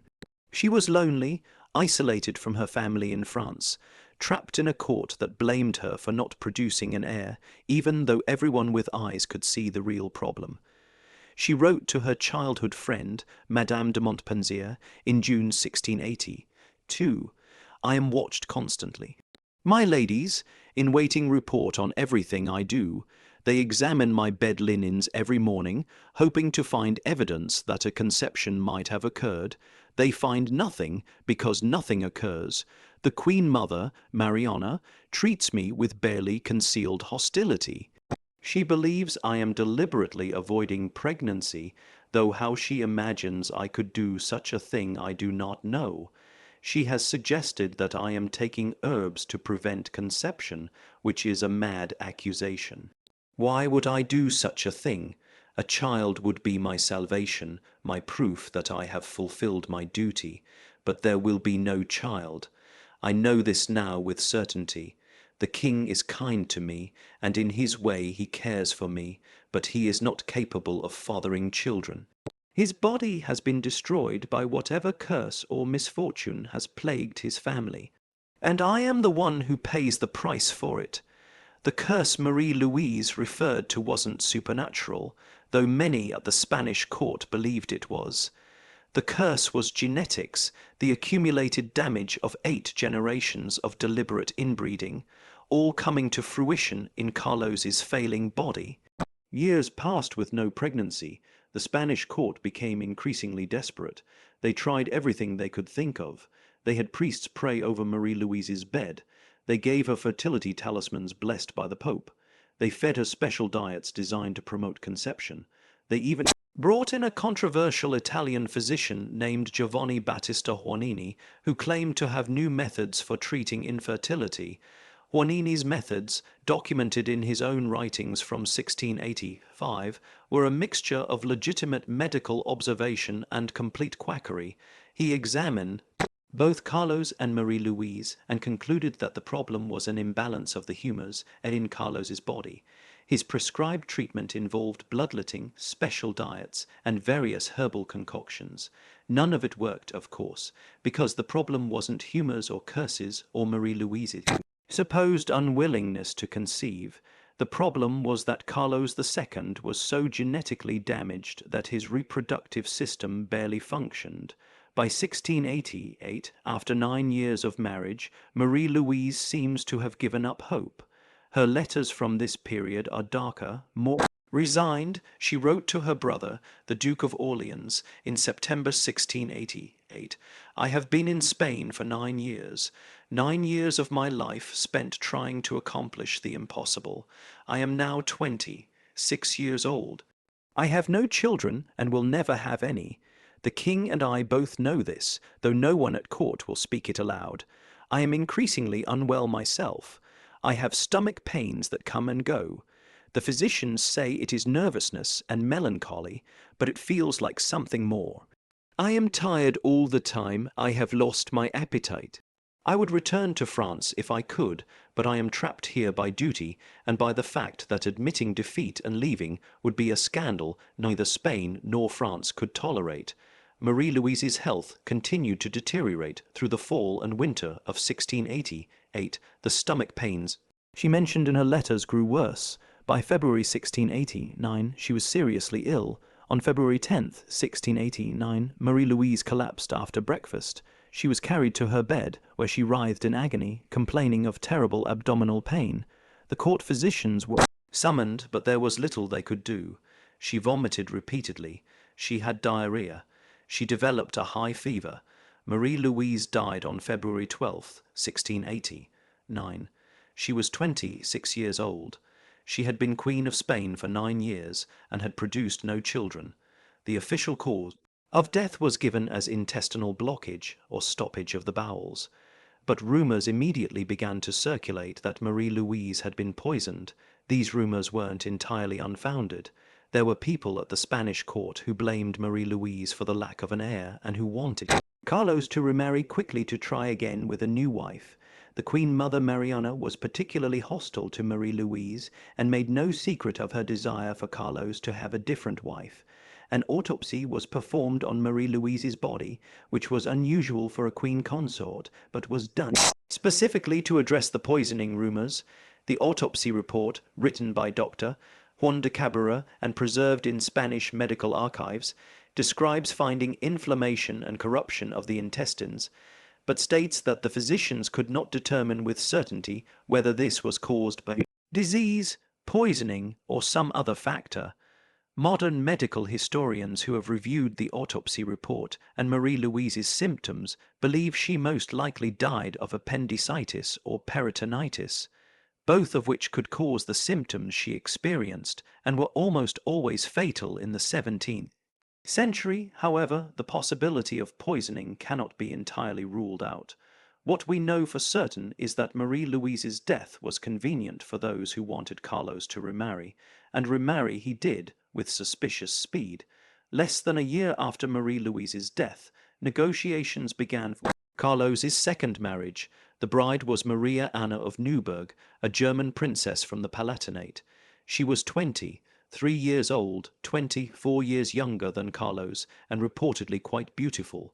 S1: She was lonely, isolated from her family in France, trapped in a court that blamed her for not producing an heir, even though everyone with eyes could see the real problem. She wrote to her childhood friend, Madame de Montpensier, in June 1680, 2. I am watched constantly. My ladies, in waiting report on everything I do, they examine my bed linens every morning, hoping to find evidence that a conception might have occurred. They find nothing, because nothing occurs. The Queen Mother, Mariana, treats me with barely concealed hostility. She believes I am deliberately avoiding pregnancy, though how she imagines I could do such a thing I do not know. She has suggested that I am taking herbs to prevent conception, which is a mad accusation. Why would I do such a thing? A child would be my salvation, my proof that I have fulfilled my duty, but there will be no child. I know this now with certainty. The king is kind to me, and in his way he cares for me, but he is not capable of fathering children. His body has been destroyed by whatever curse or misfortune has plagued his family, and I am the one who pays the price for it. The curse Marie-Louise referred to wasn't supernatural, though many at the Spanish court believed it was. The curse was genetics, the accumulated damage of 8 generations of deliberate inbreeding, all coming to fruition in Carlos's failing body. Years passed with no pregnancy. The Spanish court became increasingly desperate. They tried everything they could think of. They had priests pray over Marie-Louise's bed. They gave her fertility talismans blessed by the Pope. They fed her special diets designed to promote conception. They even brought in a controversial Italian physician named Giovanni Battista Juanini, who claimed to have new methods for treating infertility. Juanini's methods, documented in his own writings from 1685, were a mixture of legitimate medical observation and complete quackery. He examined both Carlos and Marie-Louise and concluded that the problem was an imbalance of the humors and in Carlos's body. His prescribed treatment involved bloodletting, special diets, and various herbal concoctions. None of it worked, of course, because the problem wasn't humors or curses or Marie-Louise's supposed unwillingness to conceive. The problem was that Carlos II was so genetically damaged that his reproductive system barely functioned. By 1688, after 9 years of marriage, Marie-Louise seems to have given up hope. Her letters from this period are darker, more resigned. She wrote to her brother, the Duke of Orleans, in September 1688, "I have been in Spain for 9 years. 9 years of my life spent trying to accomplish the impossible. I am now 26 years old. I have no children and will never have any. The king and I both know this, though no one at court will speak it aloud. I am increasingly unwell myself. I have stomach pains that come and go. The physicians say it is nervousness and melancholy, but it feels like something more. I am tired all the time. I have lost my appetite. I would return to France if I could, but I am trapped here by duty and by the fact that admitting defeat and leaving would be a scandal neither Spain nor France could tolerate." Marie-Louise's health continued to deteriorate through the fall and winter of 1688. The stomach pains she mentioned in her letters grew worse. By February 1689, she was seriously ill. On February 10th, 1689, Marie-Louise collapsed after breakfast. She was carried to her bed, where she writhed in agony, complaining of terrible abdominal pain. The court physicians were summoned, but there was little they could do. She vomited repeatedly. She had diarrhea. She developed a high fever. Marie-Louise died on February 12th, 1689. She was 26 years old. She had been Queen of Spain for 9 years and had produced no children. The official cause of death was given as intestinal blockage or stoppage of the bowels. But rumors immediately began to circulate that Marie-Louise had been poisoned. These rumors weren't entirely unfounded. There were people at the Spanish court who blamed Marie-Louise for the lack of an heir and who wanted Carlos to remarry quickly to try again with a new wife. The Queen Mother Mariana was particularly hostile to Marie-Louise and made no secret of her desire for Carlos to have a different wife. An autopsy was performed on Marie-Louise's body, which was unusual for a queen consort, but was done specifically to address the poisoning rumors. The autopsy report, written by Dr. Juan de Cabrera and preserved in Spanish medical archives, describes finding inflammation and corruption of the intestines, but states that the physicians could not determine with certainty whether this was caused by disease, poisoning, or some other factor. Modern medical historians who have reviewed the autopsy report and Marie-Louise's symptoms believe she most likely died of appendicitis or peritonitis, both of which could cause the symptoms she experienced and were almost always fatal in the 17th century. However, the possibility of poisoning cannot be entirely ruled out. What we know for certain is that Marie-Louise's death was convenient for those who wanted Carlos to remarry, and remarry he did with suspicious speed. Less than a year after Marie-Louise's death, negotiations began for Carlos's second marriage. The bride was Maria Anna of Neuburg, a German princess from the Palatinate. She was 20. 3 years old, 24 years younger than Carlos, and reportedly quite beautiful.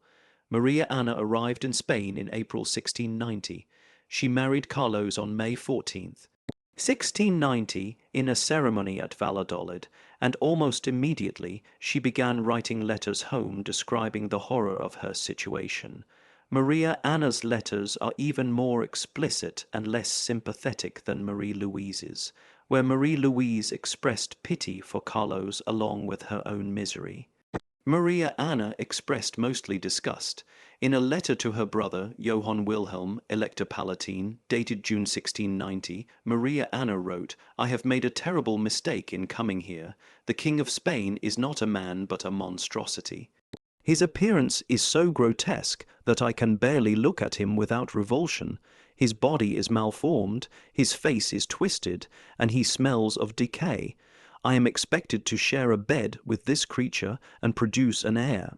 S1: Maria Anna arrived in Spain in April 1690. She married Carlos on May 14th. 1690, in a ceremony at Valladolid, and almost immediately she began writing letters home describing the horror of her situation. Maria Anna's letters are even more explicit and less sympathetic than Marie Louise's, where Marie Louise expressed pity for Carlos along with her own misery. Maria Anna expressed mostly disgust. In a letter to her brother, Johann Wilhelm, Elector Palatine, dated June 1690, Maria Anna wrote, "I have made a terrible mistake in coming here. The King of Spain is not a man but a monstrosity. His appearance is so grotesque that I can barely look at him without revulsion. His body is malformed, his face is twisted, and he smells of decay. I am expected to share a bed with this creature and produce an heir.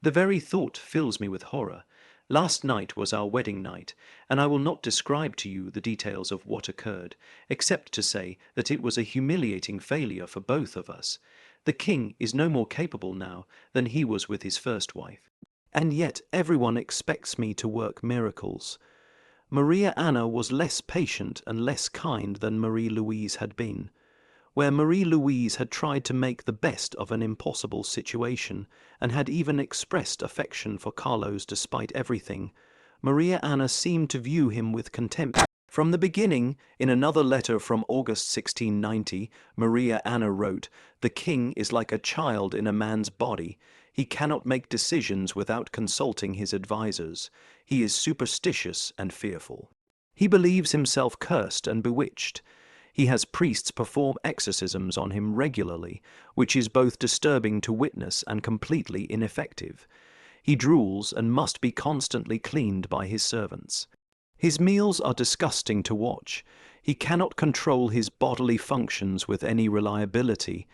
S1: The very thought fills me with horror. Last night was our wedding night, and I will not describe to you the details of what occurred, except to say that it was a humiliating failure for both of us. The king is no more capable now than he was with his first wife. And yet everyone expects me to work miracles." Maria Anna was less patient and less kind than Marie Louise had been. Where Marie Louise had tried to make the best of an impossible situation, and had even expressed affection for Carlos despite everything, Maria Anna seemed to view him with contempt. From the beginning, in another letter from August 1690, Maria Anna wrote, "The king is like a child in a man's body. He cannot make decisions without consulting his advisers. He is superstitious and fearful. He believes himself cursed and bewitched. He has priests perform exorcisms on him regularly, which is both disturbing to witness and completely ineffective. He drools and must be constantly cleaned by his servants. His meals are disgusting to watch. He cannot control his bodily functions with any reliability.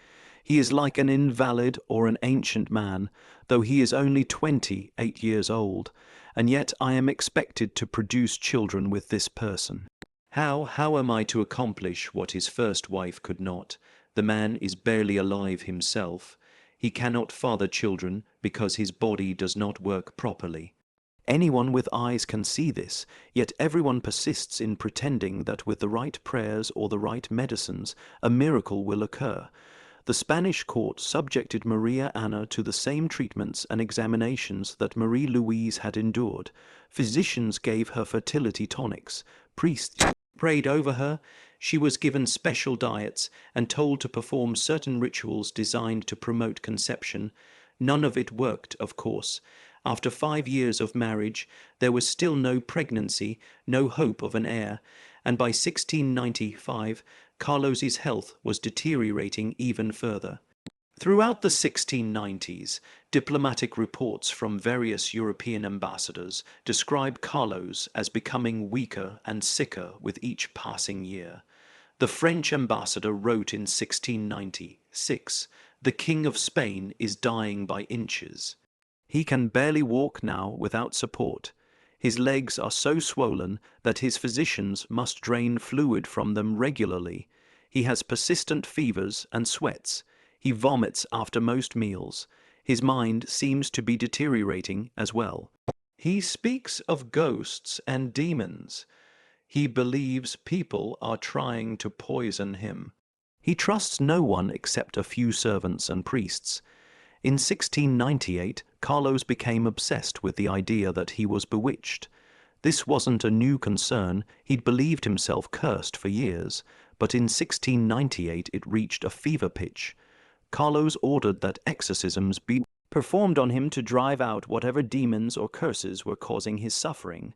S1: He is like an invalid or an ancient man, though he is only 28 years old, and yet I am expected to produce children with this person. How am I to accomplish what his first wife could not? The man is barely alive himself. He cannot father children because his body does not work properly. Anyone with eyes can see this, yet everyone persists in pretending that with the right prayers or the right medicines, a miracle will occur. The Spanish court subjected Maria Anna to the same treatments and examinations that Marie Louise had endured. Physicians gave her fertility tonics. Priests prayed over her. She was given special diets and told to perform certain rituals designed to promote conception. None of it worked, of course. After 5 years of marriage, there was still no pregnancy, no hope of an heir, and by 1695, Carlos's health was deteriorating even further. Throughout the 1690s, diplomatic reports from various European ambassadors describe Carlos as becoming weaker and sicker with each passing year. The French ambassador wrote in 1696, "The King of Spain is dying by inches. He can barely walk now without support. His legs are so swollen that his physicians must drain fluid from them regularly. He has persistent fevers and sweats. He vomits after most meals. His mind seems to be deteriorating as well. He speaks of ghosts and demons. He believes people are trying to poison him. He trusts no one except a few servants and priests." In 1698, Carlos became obsessed with the idea that he was bewitched. This wasn't a new concern. He'd believed himself cursed for years, but in 1698 it reached a fever pitch. Carlos ordered that exorcisms be performed on him to drive out whatever demons or curses were causing his suffering.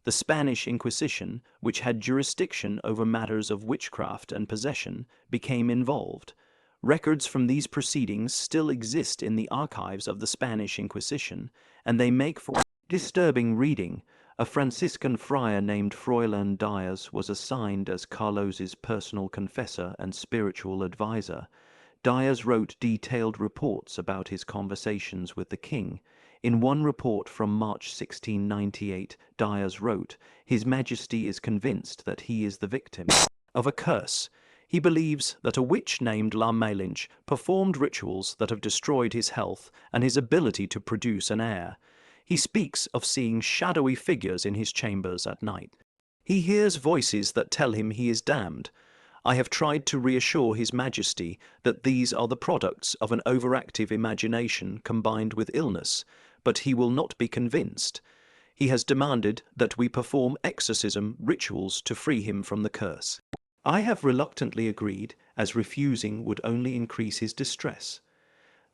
S1: The Spanish Inquisition, which had jurisdiction over matters of witchcraft and possession, became involved. Records from these proceedings still exist in the archives of the Spanish Inquisition, and they make for disturbing reading. A Franciscan friar named Froilan Diaz was assigned as Carlos's personal confessor and spiritual advisor. Diaz wrote detailed reports about his conversations with the king. In one report from March 1698, Diaz wrote, "His Majesty is convinced that he is the victim of a curse. He believes that a witch named La Malinche performed rituals that have destroyed his health and his ability to produce an heir. He speaks of seeing shadowy figures in his chambers at night. He hears voices that tell him he is damned. I have tried to reassure His Majesty that these are the products of an overactive imagination combined with illness, but he will not be convinced. He has demanded that we perform exorcism rituals to free him from the curse. I have reluctantly agreed, as refusing would only increase his distress.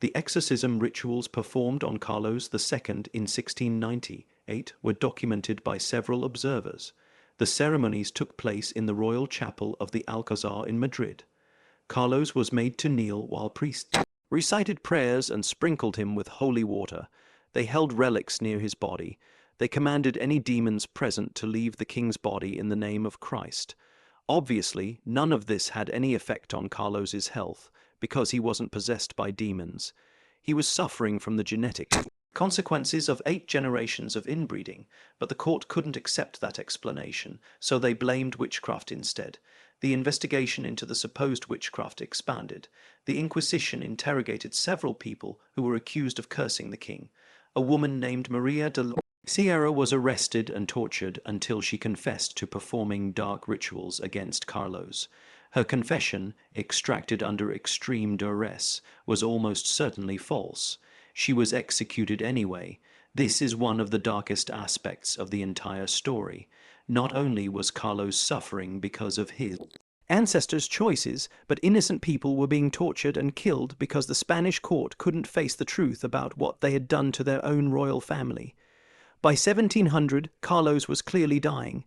S1: The exorcism rituals performed on Carlos II in 1698 were documented by several observers. The ceremonies took place in the royal chapel of the Alcazar in Madrid. Carlos was made to kneel while priests recited prayers and sprinkled him with holy water. They held relics near his body. They commanded any demons present to leave the king's body in the name of Christ. Obviously, none of this had any effect on Carlos's health, because he wasn't possessed by demons. He was suffering from the genetic consequences of 8 generations of inbreeding, but the court couldn't accept that explanation, so they blamed witchcraft instead. The investigation into the supposed witchcraft expanded. The Inquisition interrogated several people who were accused of cursing the king. A woman named Maria de Sierra was arrested and tortured until she confessed to performing dark rituals against Carlos. Her confession, extracted under extreme duress, was almost certainly false. She was executed anyway. This is one of the darkest aspects of the entire story. Not only was Carlos suffering because of his ancestors' choices, but innocent people were being tortured and killed because the Spanish court couldn't face the truth about what they had done to their own royal family. By 1700, Carlos was clearly dying.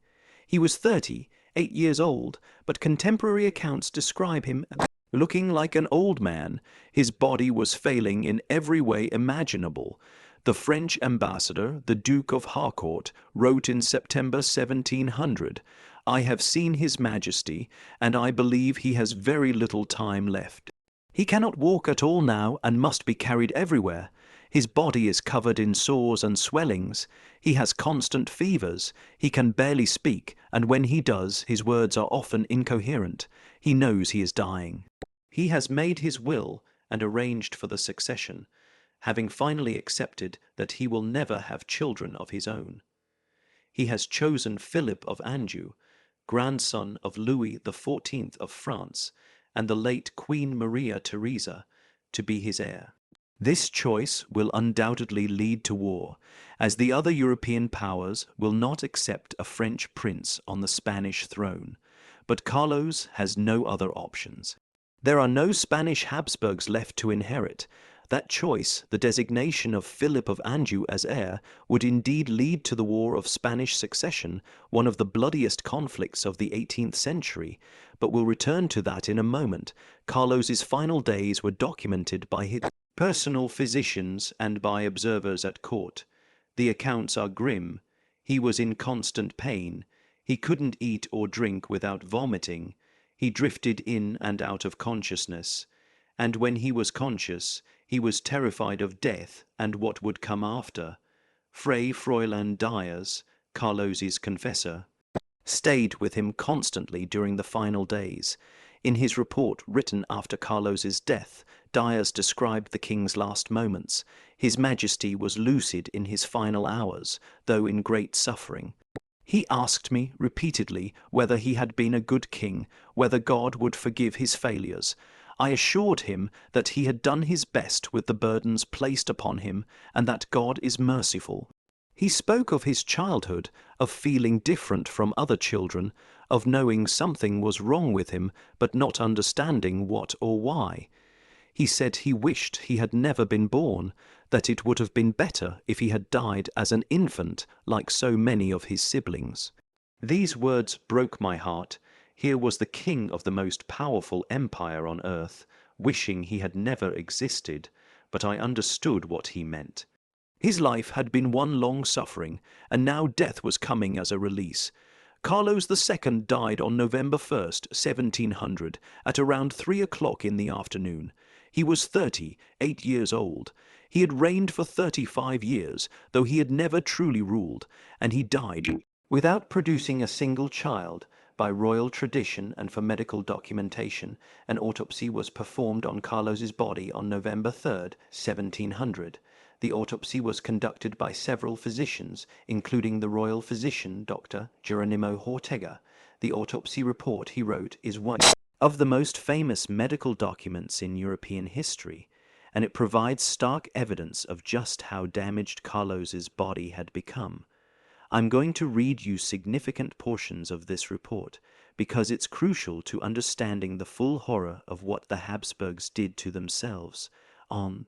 S1: He was 38 years old, but contemporary accounts describe him looking like an old man. His body was failing in every way imaginable. The French ambassador, the Duke of Harcourt, wrote in September 1700, "I have seen His Majesty, and I believe he has very little time left. He cannot walk at all now and must be carried everywhere. His body is covered in sores and swellings. He has constant fevers. He can barely speak, and when he does, his words are often incoherent. He knows he is dying." He has made his will and arranged for the succession, having finally accepted that he will never have children of his own. He has chosen Philip of Anjou, grandson of Louis XIV of France, and the late Queen Maria Theresa, to be his heir. This choice will undoubtedly lead to war, as the other European powers will not accept a French prince on the Spanish throne. But Carlos has no other options. There are no Spanish Habsburgs left to inherit. That choice, the designation of Philip of Anjou as heir, would indeed lead to the War of Spanish Succession, one of the bloodiest conflicts of the 18th century. But we'll return to that in a moment. Carlos's final days were documented by his personal physicians and by observers at court. The accounts are grim. He was in constant pain. He couldn't eat or drink without vomiting. He drifted in and out of consciousness. And when he was conscious, he was terrified of death and what would come after. Fray Froilan Diaz, Carlos's confessor, stayed with him constantly during the final days. In his report written after Carlos's death, Diaz described the king's last moments. His Majesty was lucid in his final hours, though in great suffering. He asked me repeatedly whether he had been a good king, whether God would forgive his failures. I assured him that he had done his best with the burdens placed upon him, and that God is merciful. He spoke of his childhood, of feeling different from other children, of knowing something was wrong with him, but not understanding what or why. He said he wished he had never been born, that it would have been better if he had died as an infant, like so many of his siblings. These words broke my heart. Here was the king of the most powerful empire on earth, wishing he had never existed, but I understood what he meant. His life had been one long suffering, and now death was coming as a release. Carlos II died on November 1st, 1700, at around 3 o'clock in the afternoon. He was 38 years old. He had reigned for 35 years, though he had never truly ruled, and he died without producing a single child. by royal tradition and for medical documentation, an autopsy was performed on Carlos's body on November 3rd, 1700. The autopsy was conducted by several physicians, including the royal physician, Dr. Geronimo Ortega. The autopsy report he wrote is one of the most famous medical documents in European history, and it provides stark evidence of just how damaged Carlos's body had become. I'm going to read you significant portions of this report because it's crucial to understanding the full horror of what the Habsburgs did to themselves. On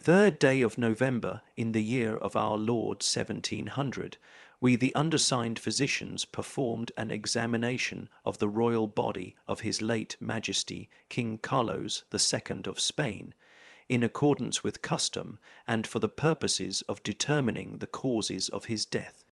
S1: 3rd day of November in the year of our Lord 1700, we the undersigned physicians performed an examination of the royal body of his late Majesty King Carlos II of Spain, in accordance with custom and for the purposes of determining the causes of his death.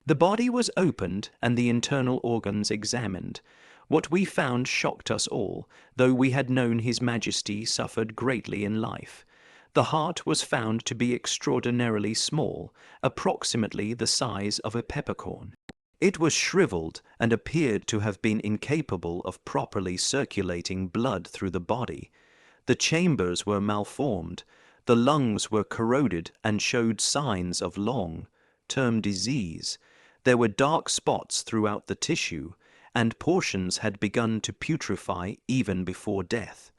S1: The body was opened and the internal organs examined. What we found shocked us all, though we had known His Majesty suffered greatly in life. The heart was found to be extraordinarily small, approximately the size of a peppercorn. It was shriveled and appeared to have been incapable of properly circulating blood through the body. The chambers were malformed, the lungs were corroded and showed signs of long-term disease. There were dark spots throughout the tissue, and portions had begun to putrefy even before death.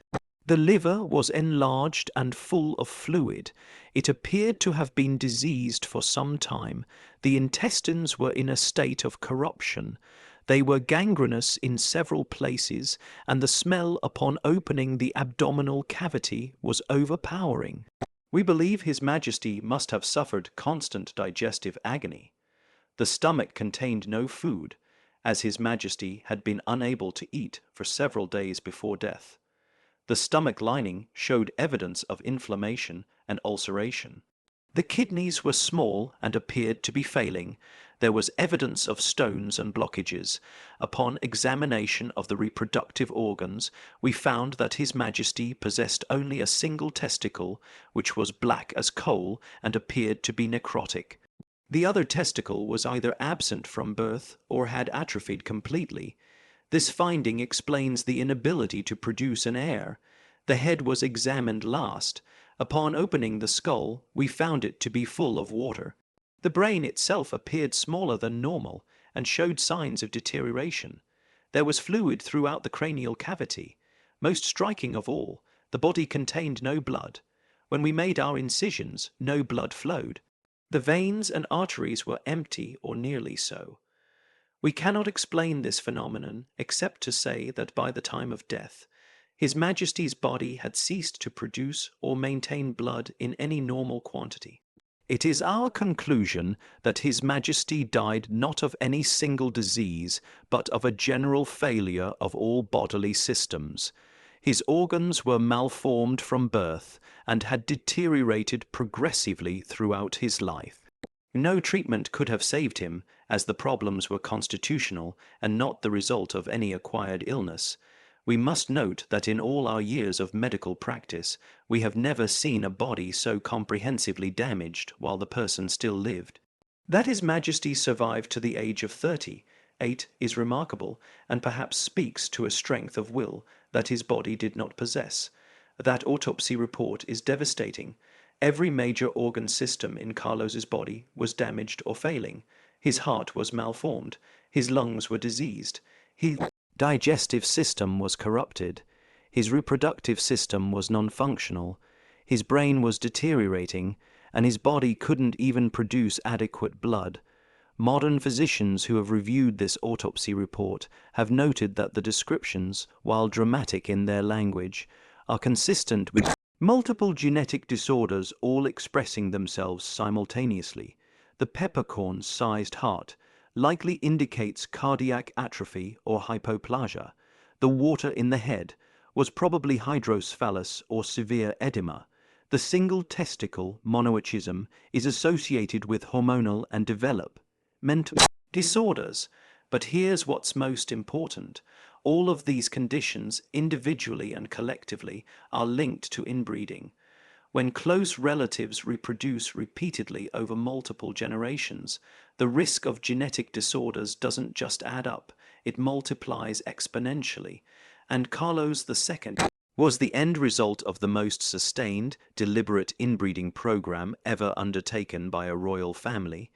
S1: The liver was enlarged and full of fluid. It appeared to have been diseased for some time. The intestines were in a state of corruption. They were gangrenous in several places, and the smell upon opening the abdominal cavity was overpowering. We believe His Majesty must have suffered constant digestive agony. The stomach contained no food, as His Majesty had been unable to eat for several days before death. The stomach lining showed evidence of inflammation and ulceration. The kidneys were small and appeared to be failing. There was evidence of stones and blockages. Upon examination of the reproductive organs, we found that His Majesty possessed only a single testicle, which was black as coal and appeared to be necrotic. The other testicle was either absent from birth or had atrophied completely. This finding explains the inability to produce an heir. The head was examined last. Upon opening the skull, we found it to be full of water. The brain itself appeared smaller than normal and showed signs of deterioration. There was fluid throughout the cranial cavity. Most striking of all, the body contained no blood. When we made our incisions, no blood flowed. The veins and arteries were empty or nearly so. We cannot explain this phenomenon except to say that by the time of death, His Majesty's body had ceased to produce or maintain blood in any normal quantity. It is our conclusion that His Majesty died not of any single disease, but of a general failure of all bodily systems. His organs were malformed from birth and had deteriorated progressively throughout his life. No treatment could have saved him, as the problems were constitutional and not the result of any acquired illness. We must note that in all our years of medical practice, we have never seen a body so comprehensively damaged while the person still lived. That His Majesty survived to the age of 38 is remarkable, and perhaps speaks to a strength of will that his body did not possess. That autopsy report is devastating. Every major organ system in Carlos's body was damaged or failing. His heart was malformed. His lungs were diseased. His digestive system was corrupted. His reproductive system was non-functional. His brain was deteriorating, and his body couldn't even produce adequate blood. Modern physicians who have reviewed this autopsy report have noted that the descriptions, while dramatic in their language, are consistent with multiple genetic disorders all expressing themselves simultaneously. The peppercorn-sized heart likely indicates cardiac atrophy or hypoplasia. The water in the head was probably hydrocephalus or severe edema. The single testicle monoichism is associated with hormonal and developmental disorders. But here's what's most important. All of these conditions, individually and collectively, are linked to inbreeding. When close relatives reproduce repeatedly over multiple generations, the risk of genetic disorders doesn't just add up, it multiplies exponentially, and Carlos II was the end result of the most sustained, deliberate inbreeding program ever undertaken by a royal family.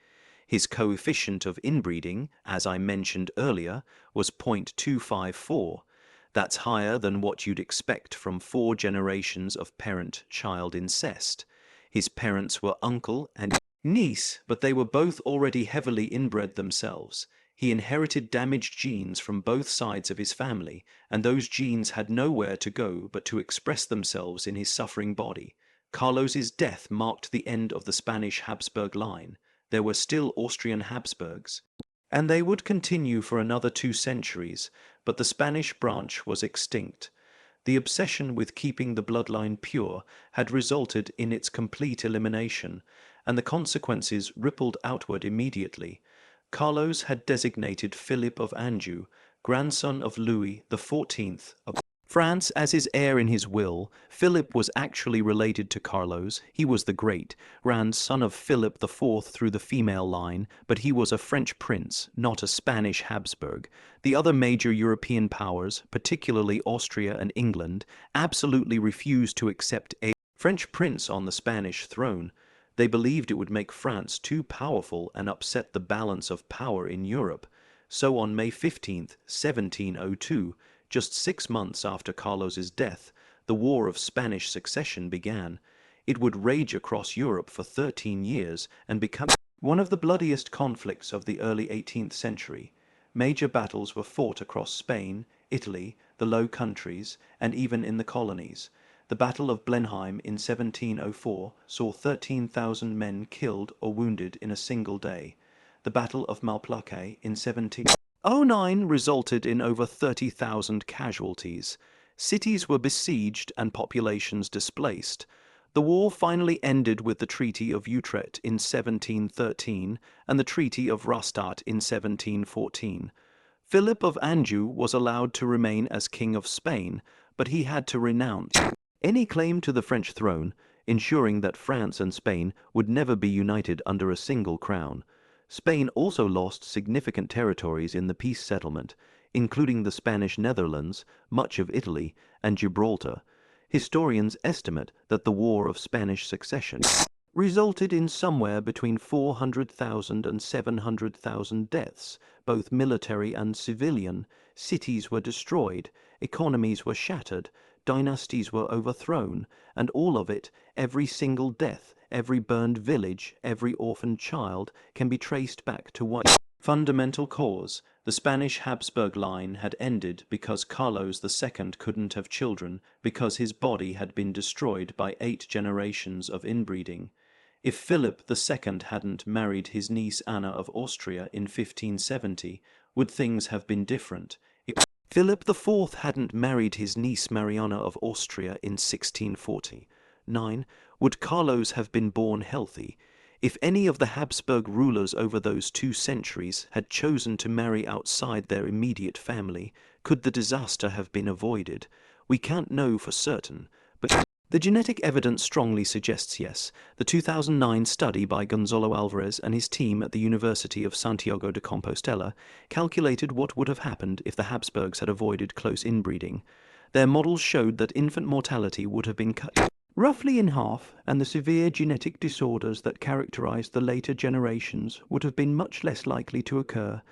S1: His coefficient of inbreeding, as I mentioned earlier, was 0.254. That's higher than what you'd expect from 4 generations of parent-child incest. His parents were uncle and niece, but they were both already heavily inbred themselves. He inherited damaged genes from both sides of his family, and those genes had nowhere to go but to express themselves in his suffering body. Carlos's death marked the end of the Spanish Habsburg line. There were still Austrian Habsburgs, and they would continue for another 2 centuries, but the Spanish branch was extinct. The obsession with keeping the bloodline pure had resulted in its complete elimination, and the consequences rippled outward immediately. Carlos had designated Philip of Anjou, grandson of Louis XIV of France, as his heir in his will. Philip was actually related to Carlos. He was the great-grandson of Philip IV through the female line, but he was a French prince, not a Spanish Habsburg. The other major European powers, particularly Austria and England, absolutely refused to accept a French prince on the Spanish throne. They believed it would make France too powerful and upset the balance of power in Europe. So on May 15, 1702, just 6 months after Carlos's death, the War of Spanish Succession began. It would rage across Europe for 13 years and become one of the bloodiest conflicts of the early 18th century. Major battles were fought across Spain, Italy, the Low Countries, and even in the colonies. The Battle of Blenheim in 1704 saw 13,000 men killed or wounded in a single day. The Battle of Malplaquet in 1709 resulted in over 30,000 casualties. Cities were besieged and populations displaced. The war finally ended with the Treaty of Utrecht in 1713 and the Treaty of Rastatt in 1714. Philip of Anjou was allowed to remain as King of Spain, but he had to renounce any claim to the French throne, ensuring that France and Spain would never be united under a single crown. Spain also lost significant territories in the peace settlement, including the Spanish Netherlands, much of Italy, and Gibraltar. Historians estimate that the War of Spanish Succession resulted in somewhere between 400,000 and 700,000 deaths, both military and civilian. Cities were destroyed, economies were shattered, dynasties were overthrown, and all of it, every single death, every burned village, every orphaned child, can be traced back to one fundamental cause. The Spanish Habsburg line had ended because Carlos II couldn't have children, because his body had been destroyed by 8 generations of inbreeding. If Philip II hadn't married his niece Anna of Austria in 1570, would things have been different? If Philip IV hadn't married his niece Mariana of Austria in 1649, would Carlos have been born healthy? If any of the Habsburg rulers over those 2 centuries had chosen to marry outside their immediate family, could the disaster have been avoided? We can't know for certain, but the genetic evidence strongly suggests yes. The 2009 study by Gonzalo Alvarez and his team at the University of Santiago de Compostela calculated what would have happened if the Habsburgs had avoided close inbreeding. Their models showed that infant mortality would have been cut roughly in half, and the severe genetic disorders that characterized the later generations would have been much less likely to occur.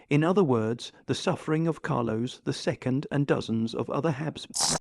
S1: In other words, the suffering of Carlos II and dozens of other Habsburgs